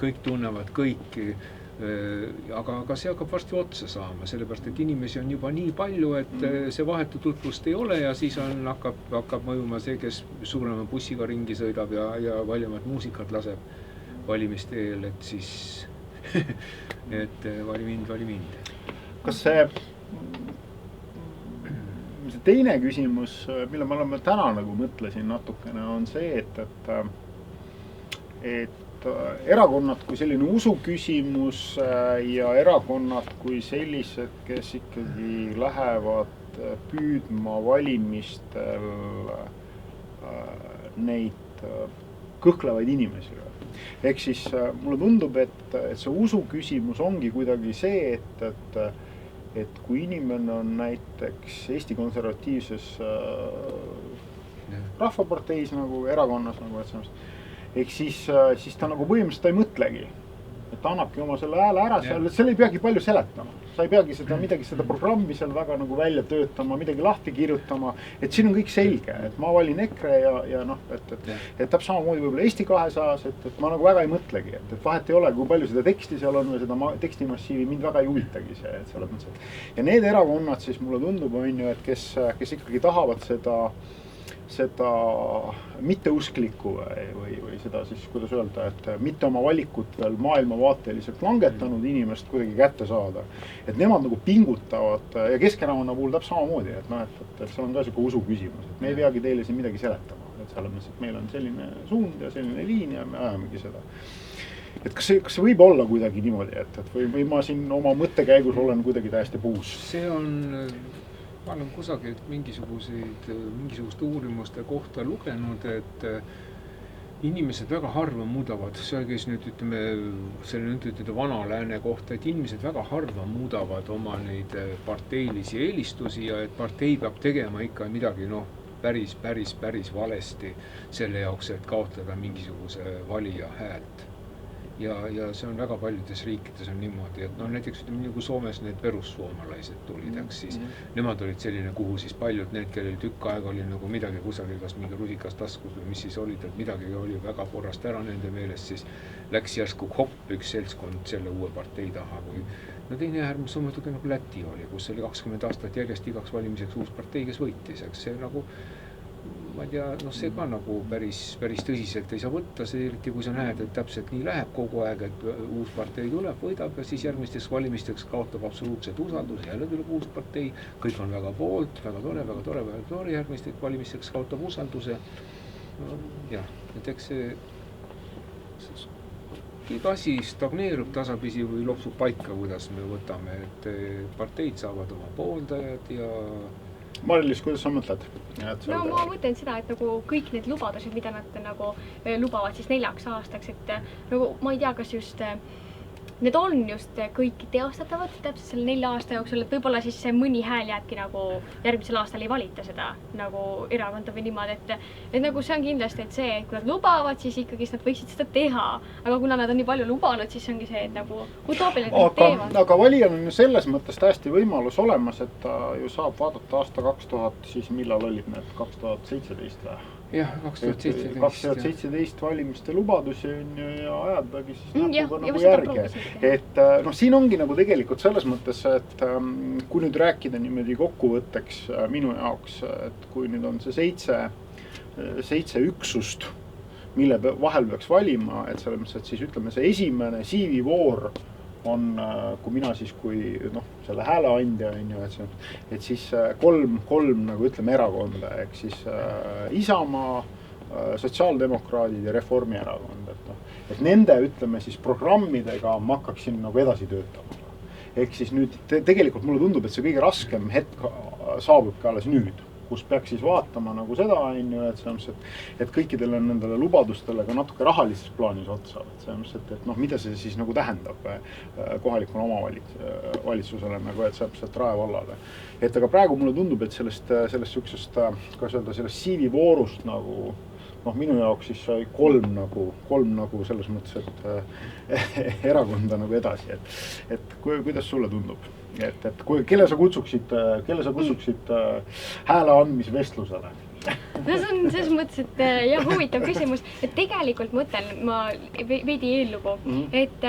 kõik tunnevad kõiki, aga see hakkab varsti otsa saama, sellepärast, et inimesi on juba nii palju, et see vahetu tutvust ei ole ja siis hakkab mõjuma see, kes suurema bussiga ringi sõidab ja valjemat muusikat laseb valimiste eel, et siis et vali mind. Kas see teine küsimus, mille ma täna nagu mõtlesin natukene, on see, et erakonnad kui selline usuküsimus ja erakonnad kui sellised, kes ikkagi lähevad püüdma valimistel neid kõhklevaid inimesi. Ehk siis mulle tundub, et see usuküsimus ongi kuidagi see, et kui inimene on näiteks Eesti Konservatiivses rahvaparteis nagu erakonnas nagu ehk siis ta nagu põhimõtteliselt ei mõtlegi, et ta annabki oma selle hääle ära, seal ei peagi palju seletama, sa ei peagi seda programmi seal väga nagu välja töötama, midagi lahti kirjutama, et siin on kõik selge, et ma valin EKRE ja et täpselt samamoodi võib-olla Eesti 200-s, et ma nagu väga ei mõtlegi, et vahet ei ole, kui palju seda teksti seal on või seda tekstimassiivi, mind väga ei huvitagi see, et selles mõttes. Ja need erakonnad siis mulle tundub, on ju, et kes ikkagi tahavad seda mitteusklikku või seda siis, kuidas öelda, et mitte oma valikut veel maailmavaateliselt langetanud inimest kuidagi kätte saada. Et nemad nagu pingutavad ja Keskerakonna puhul täpselt samamoodi, et see on ka selline usu küsimus, et me ei peagi teile siin midagi seletama, et selles mõttes, et meil on selline suund ja selline liin ja me ajamegi seda. Et kas see võib olla kuidagi niimoodi, või ma siin oma mõttekäigus olen kuidagi täiesti puus? See on... Ma olen kusagilt mingisugust uurimuste kohta lugenud, et inimesed väga harva muudavad, see käis nüüd selle vana lääne kohta, et inimesed väga harva muudavad oma neid parteilisi eelistusi ja et partei peab tegema ikka midagi päris valesti selle jaoks, et kaotada mingisuguse valija häält. Ja see on väga paljudes riikides on niimoodi, et näiteks nagu Soomes need perussuomalaised tulid, siis nemad olid selline, kuhu siis paljud need, kellel tükk aega oli nagu midagi kusagil, kas mingi rusikas taskus või mis siis olid, et midagi oli väga korrast ära nende meelest, siis läks järsku hopp üks seltskond selle uue partei taha või teine äärmus on muidugi nagu Läti oli, kus oli 20 aastat järjest igaks valimiseks uus partei, kes võitis, eks see nagu ma ei tea, noh, see ka nagu päris tõsiselt ei saa võtta, see eriti kui sa näed, et täpselt nii läheb kogu aeg, et uus partei tuleb, võidab ja siis järgmisteks valimisteks kaotab absoluutselt usalduse, jälle tuleb uus partei, kõik on väga poolt, väga tore, järgmisteks valimisteks kaotab usalduse. No, jah, et eks see iga asi stagneerub tasapisi või lopsub paika, kuidas me võtame, et parteid saavad oma pooldajad ja Mari-Liis, kuidas sa mõtled? No ma mõtlen seda, et nagu kõik need lubadused, mida nad nagu lubavad siis 4 aastaks, et nagu ma ei tea, kas just need on just kõik teostatavad täpselt selle 4 aasta jooksul, et võib-olla siis see mõni hääl jääbki nagu järgmisel aastal ei valita seda nagu erakonda või niimoodi, et nagu see on kindlasti, et see, et kui nad lubavad, siis ikkagi nad võiksid seda teha, aga kuna nad on nii palju lubanud, siis ongi see, et nagu utoopiline, et nad teevad. Aga valijal on ju selles mõttes täiesti võimalus olemas, et ta ju saab vaadata aasta 2000, siis millal olid need 2017 või? Jah, 2017 valimiste lubadusi on ju ja ajadagi siis nagu järge. Et siin ongi nagu tegelikult selles mõttes, et kui nüüd rääkida niimoodi kokkuvõtteks minu jaoks, et kui nüüd on see 7 üksust, mille vahel peaks valima, et selles mõttes, et siis ütleme see esimene siivivoor on, kui mina siis, kui selle hääleandja on ju, et siis kolm nagu ütleme erakonda, ehk siis Isamaa, Sotsiaaldemokraadid ja Reformierakond, et nende ütleme siis programmidega ma hakkaksin nagu edasi töötama. Ehk siis nüüd tegelikult mulle tundub, et see kõige raskem hetk saabubki alles nüüd, kus peaks siis vaatama nagu seda, et kõikidele nendele lubadustele ka natuke rahalises plaanis otsa, et mida see siis nagu tähendab kohalikule omavalitsusele, nagu et sealt Rae vallale. Et aga praegu mulle tundub, et sellest süksusest, kas öelda, sellest siivivoorust nagu, minu jaoks siis sai kolm nagu selles mõttes, et erakonda nagu edasi, et kuidas sulle tundub? Et kelle sa kutsuksid hääle andmisvestlusele? No see on selles mõttes, et jah, huvitav küsimus, et tegelikult mõtlen, ma veidi eellugu, et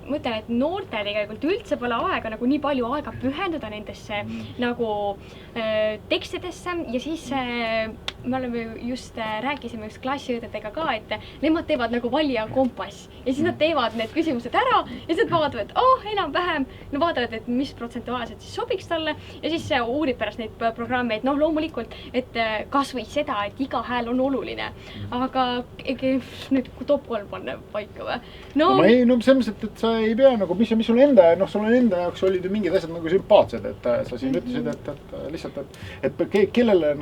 mõtlen, et noorte tegelikult üldse pole aega nagu nii palju aega pühendada nendesse nagu tekstidesse ja siis me oleme just rääkisime just klassiõdedega ka, et nemad teevad nagu valija kompass ja siis nad teevad need küsimused ära ja siis nad vaatavad, et enam-vähem, no vaatavad, et mis protsentuaalselt siis sobiks talle ja siis uurib pärast neid programme, et loomulikult, et kas või seda, et iga hääl on oluline, aga nüüd top 3 panna paika või? Selles mõttes, et sa ei pea nagu, mis sul enda jaoks olid ju mingid asjad nagu sümpaatsed, et sa siin ütlesid, et lihtsalt, et kellele,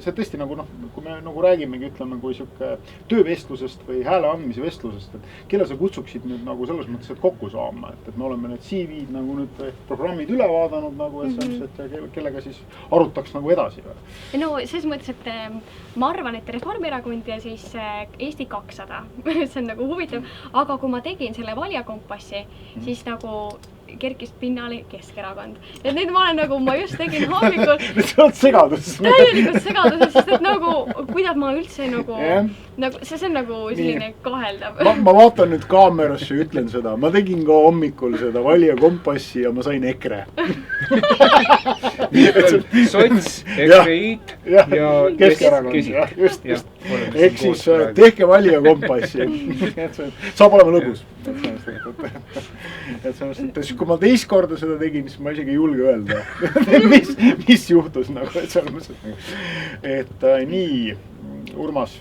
see tõesti nagu, kui me nagu räägimegi, ütleme, kui siuke töövestlusest või hääle andmise vestlusest, et kelle sa kutsuksid nüüd nagu selles mõttes, et kokku saama, et me oleme need CV-d nagu nüüd programmid üle vaadanud nagu, et selles mõttes, et kellega siis arutaks nagu edasi või? No selles mõttes, et ma arvan, et Reformierakond ja siis Eesti 200, see on nagu huvitav, aga kui ma tegin selle valijakompassi, siis nagu kerkis pinnale Keskerakond. Et nüüd ma olen nagu, ma just tegin hommikul. See on segaduses. Täielikult segaduses, sest et nagu, kuidas ma üldse nagu, see on nagu selline kaheldav. Ma vaatan nüüd kaamerasse ja ütlen seda. Ma tegin ka hommikul seda valijakompassi ja ma sain EKRE. Sots, EKRE-id ja Keskerakond. Just. Ehk siis tehke valijakompassi. Saab olema lõbus. Et kui ma teist korda seda tegin, siis ma isegi ei julge öelda, mis juhtus nagu, et nii, Urmas,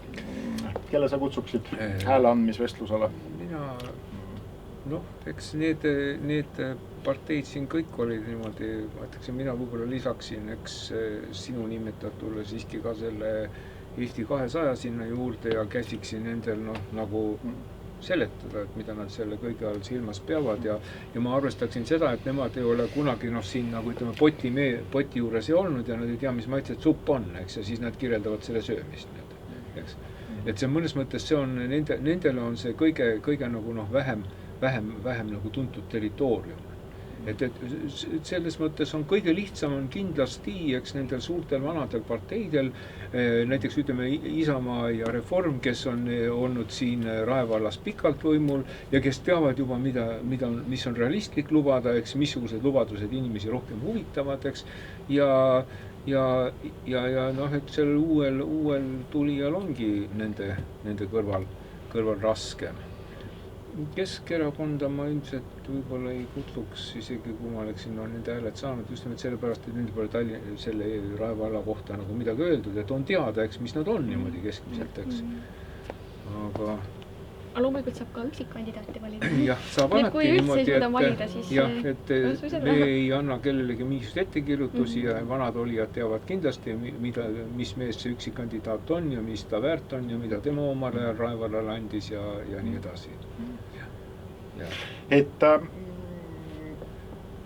kelle sa kutsuksid hääle andmisvestlusele? Mina, eks need parteid siin kõik olid niimoodi, ma ütleksin, mina võib-olla lisaksin, eks sinu nimetatule siiski ka selle Eesti 200 sinna juurde ja käsiksin nendel nagu seletada, et mida nad selle kõige all silmas peavad ja ma arvestaksin seda, et nemad ei ole kunagi siin nagu ütleme poti juures ei olnud ja nad ei tea, mis maitset supp on, eks, ja siis nad kirjeldavad selle söömist nüüd, eks. Et see mõnes mõttes see on, nendele on see kõige nagu vähem nagu tuntud territoorium. Et selles mõttes on kõige lihtsam on kindlasti, eks nendel suurtel vanadel parteidel, näiteks ütleme Isamaa ja Reform, kes on olnud siin Rae vallas pikalt võimul ja kes teavad juba, mis on realistlik lubada, eks, missugused lubadused inimesi rohkem huvitavad, eks, ja ja noh, et sellel uuel tulijal ongi nende kõrval raskem. Keskerakonda ma ilmselt võib-olla ei kutsuks, isegi kui ma oleksin nende hääled saanud, just nimelt sellepärast, et nende pole selle Rae valla kohta nagu midagi öeldud, et on teada, eks, mis nad on niimoodi keskmiselt, eks. Aga loomulikult saab ka üksikkandidaati valida. Jah, saab alati niimoodi, et me ei anna kellelegi mingisugust ettekirjutusi ja vanad olijad teavad kindlasti, mis mees see üksikkandidaat on ja mis ta väärt on ja mida tema omal ajal Rae vallale andis ja nii edasi. Et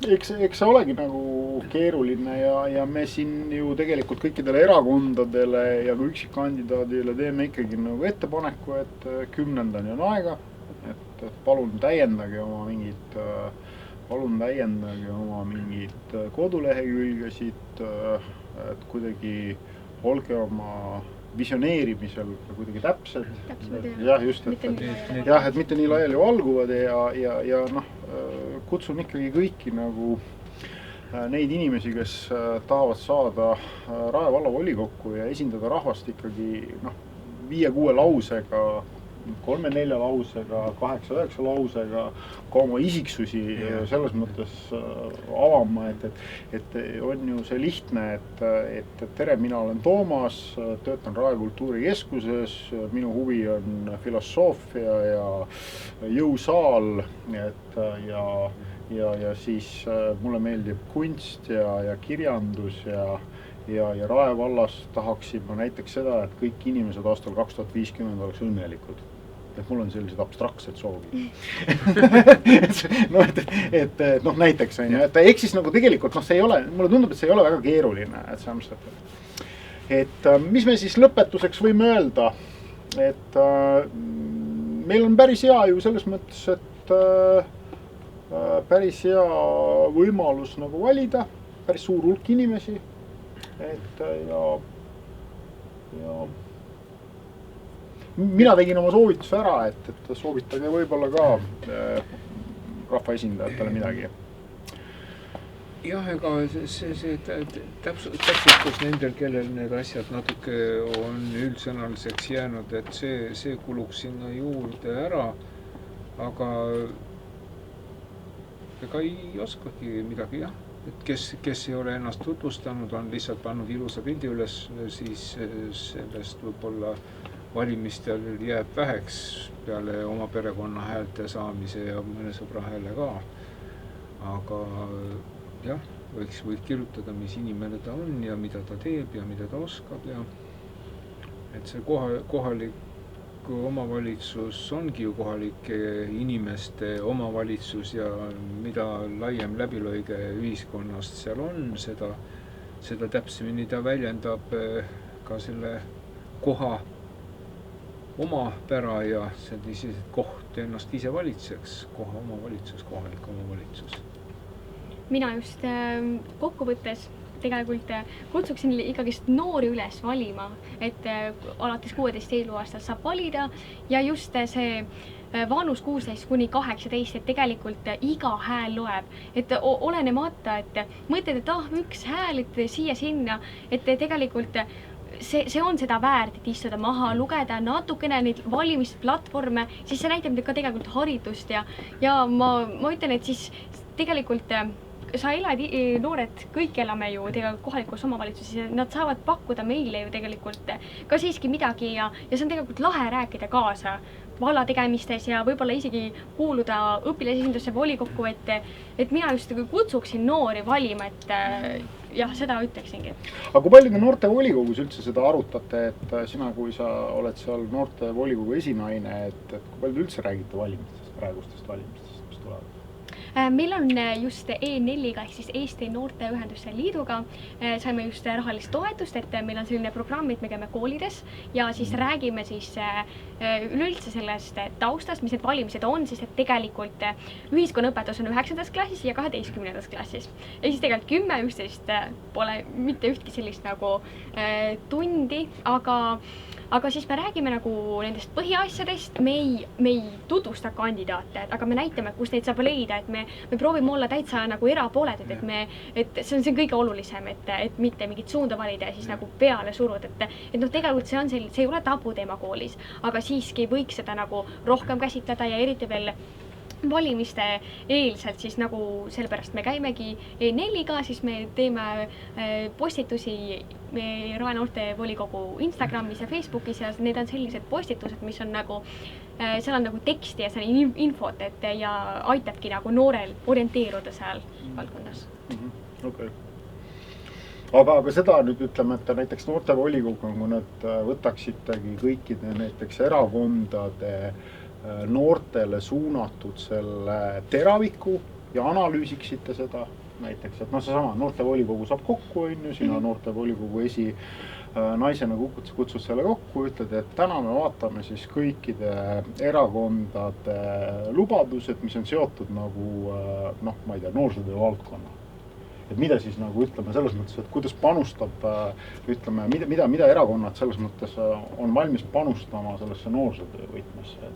eks see olegi nagu keeruline ja me siin ju tegelikult kõikidele erakondadele ja ka üksikkandidaadile teeme ikkagi nagu ettepaneku, et 10. on aega, et palun täiendage oma mingid kodulehekülgesid, et kuidagi olge oma visioneerimisel kuidagi täpsed. Jah, just, et mitte nii laiali valguvad ja kutsun ikkagi kõiki nagu neid inimesi, kes tahavad saada Rae valla volikokku ja esindada rahvast ikkagi 5-6 lausega, 3-4 lausega, 8-9 lausega, ka oma isiksusi selles mõttes avama, et on ju see lihtne, et tere, mina olen Toomas, töötan Rae kultuurikeskuses, minu huvi on filosoofia ja jõusaal, ja siis mulle meeldib kunst ja kirjandus ja Rae vallas tahaksin ma näiteks seda, et kõik inimesed aastal 2050 oleks õnnelikud. Et mul on sellised abstraktsed soovi. Näiteks on ju, et eks siis nagu tegelikult, see ei ole, mulle tundub, et see ei ole väga keeruline, et see on et mis me siis lõpetuseks võime öelda, et meil on päris hea ju selles mõttes, et päris hea võimalus nagu valida, päris suur hulk inimesi, et ja mina tegin oma soovituse ära, et soovitage võib-olla ka rahvaesindajatele midagi. Jah, ega see täpsustus nendel, kellel need asjad natuke on üldsõnaliseks jäänud, et see kuluks sinna juurde ära, aga ega ei oskagi midagi, jah. Et kes ei ole ennast tutvustanud, on lihtsalt pannud ilusa pildi üles, siis sellest võib-olla valimistel jääb väheks peale oma perekonna häälte saamise ja mõne sõbra hääle ka. Aga jah, võiks kirjutada, mis inimene ta on ja mida ta teeb ja mida ta oskab ja et see kohalik omavalitsus ongi ju kohalike inimeste omavalitsus ja mida laiem läbilõige ühiskonnast seal on, seda täpsemini ta väljendab ka selle koha oma pära ja sellised koht ennast ise valitseks, koha omavalitsus, kohalik omavalitsus. Mina just kokkuvõttes tegelikult kutsuksin ikkagist noori üles valima, et alates 16 eluaastast saab valida ja just see vanus 16–18, et tegelikult iga hääl loeb, et olenemata, et mõtled, et üks hääl, et siia-sinna, et tegelikult see on seda väärt, et istuda maha, lugeda natukene neid valimisplatvorme, siis see näitab ka tegelikult haridust ja ma ütlen, et siis tegelikult sa elad, noored, kõik elame ju tegelikult kohalikus omavalitsuses ja nad saavad pakkuda meile ju tegelikult ka siiski midagi ja see on tegelikult lahe rääkida kaasa valla tegemistes ja võib-olla isegi kuuluda õpilasesindusse volikokku, et mina just kutsuksin noori valima, et jah, seda ütleksingi. Aga kui palju te noorte volikogus üldse seda arutate, et sina, kui sa oled seal noorte volikogu esinaine, et kui palju te üldse räägite valimistest, praegustest valimistest, mis tulevad? Meil on just E4-ga ehk siis Eesti Noorteühenduste Liiduga saime just rahalist toetust, et meil on selline programm, et me käime koolides ja siis räägime siis üleüldse sellest taustast, mis need valimised on, siis et tegelikult ühiskonnaõpetus on 9. klassis ja 12. klassis. Ja siis tegelikult 10-11 pole mitte ühtki sellist nagu tundi, aga aga siis me räägime nagu nendest põhiasjadest, me ei tutvusta kandidaate, aga me näitame, kus neid saab leida, et me proovime olla täitsa nagu erapooletud, et see on kõige olulisem, et mitte mingit suunda valida ja siis nagu peale suruda, et noh, tegelikult see ei ole tabuteema koolis, aga siiski võiks seda nagu rohkem käsitleda ja eriti veel valimiste eelselt siis nagu sellepärast me käimegi E4-ga, siis me teeme postitusi Rae noorte volikogu Instagramis ja Facebookis ja need on sellised postitused, mis on nagu, seal on nagu teksti ja seal on infot, ja aitabki nagu noorel orienteeruda seal valdkonnas. Okay. Aga seda nüüd ütleme, et näiteks noorte volikogu, kui nad võtaksitegi kõikide näiteks erakondade noortele suunatud selle teraviku ja analüüsiksite seda näiteks, et seesama noorte volikogu saab kokku, sina noorte volikogu naisena kutsud selle kokku, ütled, et täna me vaatame siis kõikide erakondade lubadused, mis on seotud nagu, ma ei tea, noorsootöö valdkonna. Et mida siis nagu ütleme selles mõttes, et kuidas panustab, ütleme, mida erakonnad selles mõttes on valmis panustama sellesse noorsootöö võtmesse?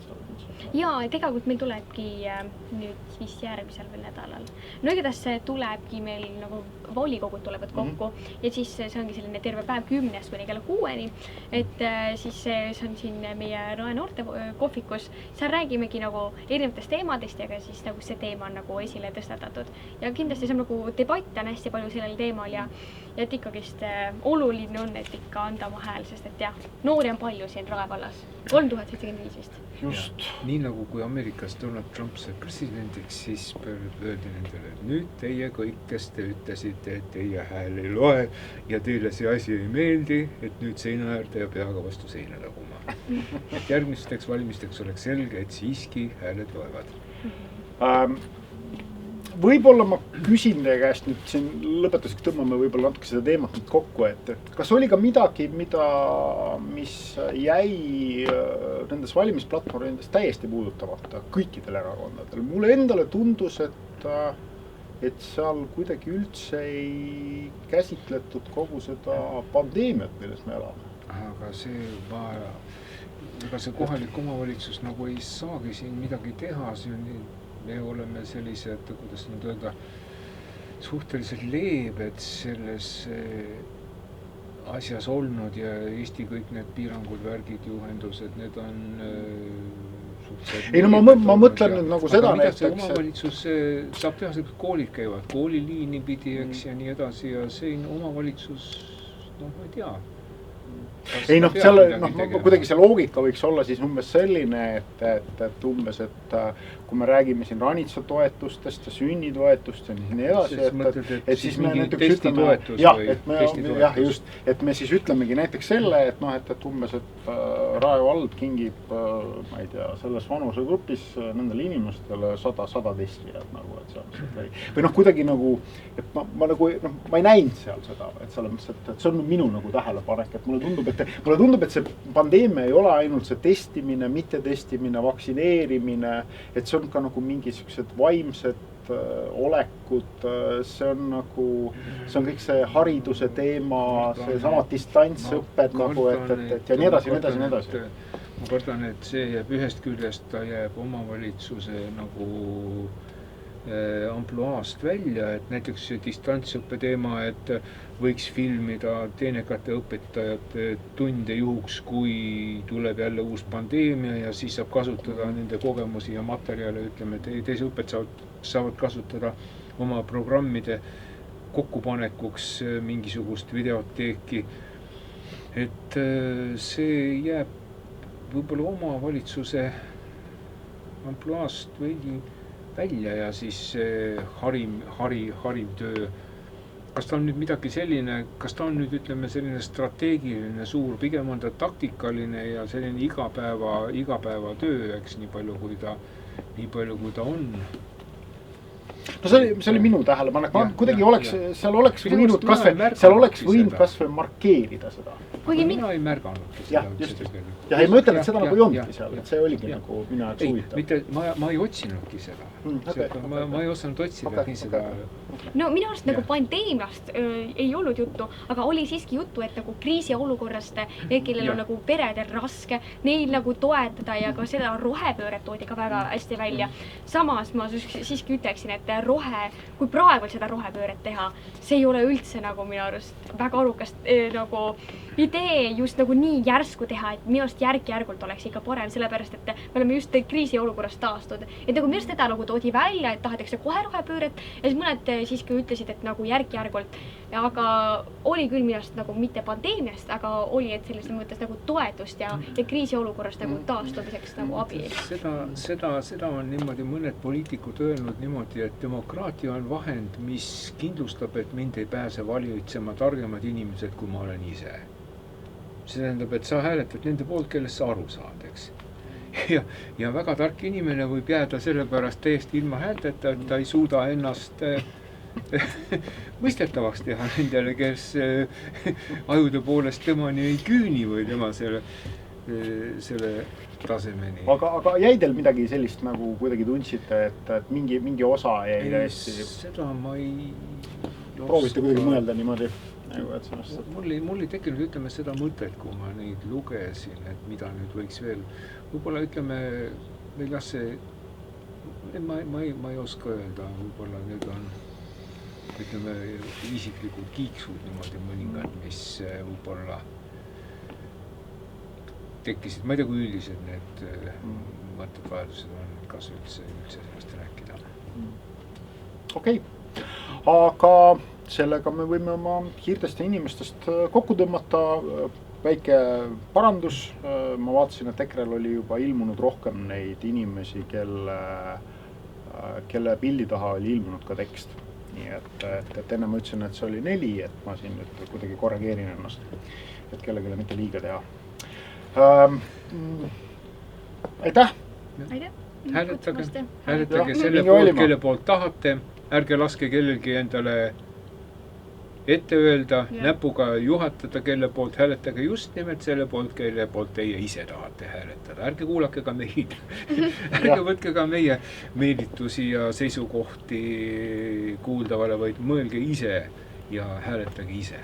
Jaa, tegelikult meil tulebki nüüd vist järgmisel veel nädalal. No igatahes tulebki meil nagu volikogud tulevad kokku ja siis see ongi selline terve päev 10 kuni kella 6-ni, et siis see on siin meie Rae noorte kohvikus, seal räägimegi nagu erinevatest teemadest ja ka siis nagu see teema on nagu esile tõstatatud ja kindlasti see on nagu debatt on hästi palju sellel teemal ja et ikkagist oluline on, et ikka anda oma hääl, sest et jah, noori on palju siin Rae vallas, 3075 vist. Just. Nii nagu kui Ameerikas Donald Trump sai presidendiks, siis öeldi nendele, nüüd teie kõik, kes te ütlesite, et teie hääl ei loe ja teile see asi ei meeldi, et nüüd seina äärde ja peaga vastu seina laguma. Et järgmisteks valimisteks oleks selge, et siiski hääled loevad. Võib-olla ma küsin teie käest nüüd siin lõpetuseks tõmbame võib-olla natuke seda teemat nüüd kokku, et kas oli ka midagi, mis jäi nendes valimisplatvormides täiesti puudutamata kõikidel erakondadel. Mulle endale tundus, et seal kuidagi üldse ei käsitletud kogu seda pandeemiat, milles me elame. Aga see kohalik omavalitsus nagu ei saagi siin midagi teha, me oleme sellised, kuidas nüüd öelda, suhteliselt leebed selles asjas olnud ja Eesti kõik need piirangud, värgid, juhendused, need on suhteliselt... Ei, no ma mõtlen nüüd nagu seda näiteks... Omavalitsus saab teha, et koolid käivad, kooliliini pidi, eks, ja nii edasi ja see omavalitsus, ma ei tea... Ei kuidagi see loogika võiks olla siis umbes selline, et umbes, et kui me räägime siin ranitsa toetustest ja sünnitoetust ja nii edasi, et siis me näiteks ütleme, et me siis ütlemegi näiteks selle, et umbes, et Rae vald kingib, ma ei tea, selles vanusegrupis nendele inimestele 100 testijad nagu, et see on või kuidagi nagu, et ma ei näinud seal seda, et selles mõttes, et see on minu nagu tähelepanek, et mulle tundub, et see pandeemia ei ole ainult see testimine, mittetestimine, vaktsineerimine, et see on ka nagu mingisugused vaimsed olekud, see on kõik see hariduse teema, see sama distantsõpped nagu, et ja nii edasi. Ma kardan, et see jääb ühest küljest, ta jääb omavalitsuse nagu ampluaast välja, et näiteks see distantsõppe teema, et võiks filmida teenekate õpetajate tunde juhuks, kui tuleb jälle uus pandeemia ja siis saab kasutada nende kogemusi ja materjale, ütleme, teise õpet saavad kasutada oma programmide kokkupanekuks mingisugust videoteeki. Et see jääb võib-olla omavalitsuse ampluaast veidi välja ja siis hariv töö. Kas ta on nüüd midagi selline, kas ta on nüüd, ütleme, selline strateegiline suur, pigem on ta taktikaline ja selline igapäeva töö, eks nii palju kui ta on? no see oli minu tähelepanek, ma kuidagi seal oleks võinud kas või markeerida seda. Kuigi mina ei märganudki seda. Ja ei, ma ütlen, et seda nagu ei olnudki seal, et see oligi nagu minu jaoks huvitav. Mitte, ma ei otsinudki seda. Ma ei osanud otsida nii seda. No minu arust nagu pandeemiast ei olnud juttu, aga oli siiski juttu, et nagu kriisiolukorrast, kellel on nagu peredel raske, neil nagu toetada ja ka seda rohepööret toodi ka väga hästi välja. Samas ma siiski ütleksin, et kui praegu seda rohepööret teha, see ei ole üldse nagu minu arust väga arukas nagu idee just nagu nii järsku teha, et minu arust järk-järgult oleks ikka parem, sellepärast, et me oleme just kriisi olukorrast taastud. Et nagu minu arust teda nagu toodi välja, et tahetakse kohe rohepööret ja siis mõned siiski ütlesid, et nagu järk-järgult, aga oli küll minu arust nagu mitte pandeemiast, aga oli, et selles mõttes nagu toetust ja kriisi olukorrast nagu taastumiseks nagu abi. Seda on niimoodi mõned poliitikud öelnud niimoodi, et demokraatia on vahend, mis kindlustab, et mind ei pääse valitsema targemad inimesed, kui ma olen ise. See tähendab, et sa hääletad nende poolt, kellest sa aru saad, eks. Ja väga tark inimene võib jääda selle pärast täiesti ilma häälteta, et ta ei suuda ennast mõistetavaks teha nendele, kes ajude poolest temani ei küüni või tema selle tasemeni. Aga jäi teil midagi sellist nagu kuidagi tundsite, et mingi osa jäi täiesti? Seda ma ei prooviste kuidagi mõelda niimoodi? Mul ei tekkinud, ütleme, seda mõtet, kui ma neid lugesin, et mida nüüd võiks veel, võib-olla ütleme, meil jah see, ma ei oska öelda, võib-olla need on, ütleme, isiklikud kiiksud niimoodi mõningad, mis võib-olla tekkisid, ma ei tea, kui üldised need mõtted vajadused on, kas üldse sellest rääkida. Okei, aga sellega me võime oma kiirtest inimestest kokku tõmmata. Väike parandus. Ma vaatasin, et EKRE-l oli juba ilmunud rohkem neid inimesi, kelle pildi taha oli ilmunud ka tekst. Nii et enne ma ütlesin, et see oli 4, et ma siin nüüd kuidagi korrigeerin ennast, et kellegile mitte liiga teha. Aitäh! Hääletage selle poolt, kelle poolt tahate. Ärge laske kellelgi endale ette öelda, näpuga juhatada, kelle poolt hääletage just nimelt selle poolt, kelle poolt teie ise tahate hääletada. Ärge kuulake ka meid. Ärge võtke ka meie meelitusi ja seisukohti kuuldavale, vaid mõelge ise ja hääletage ise.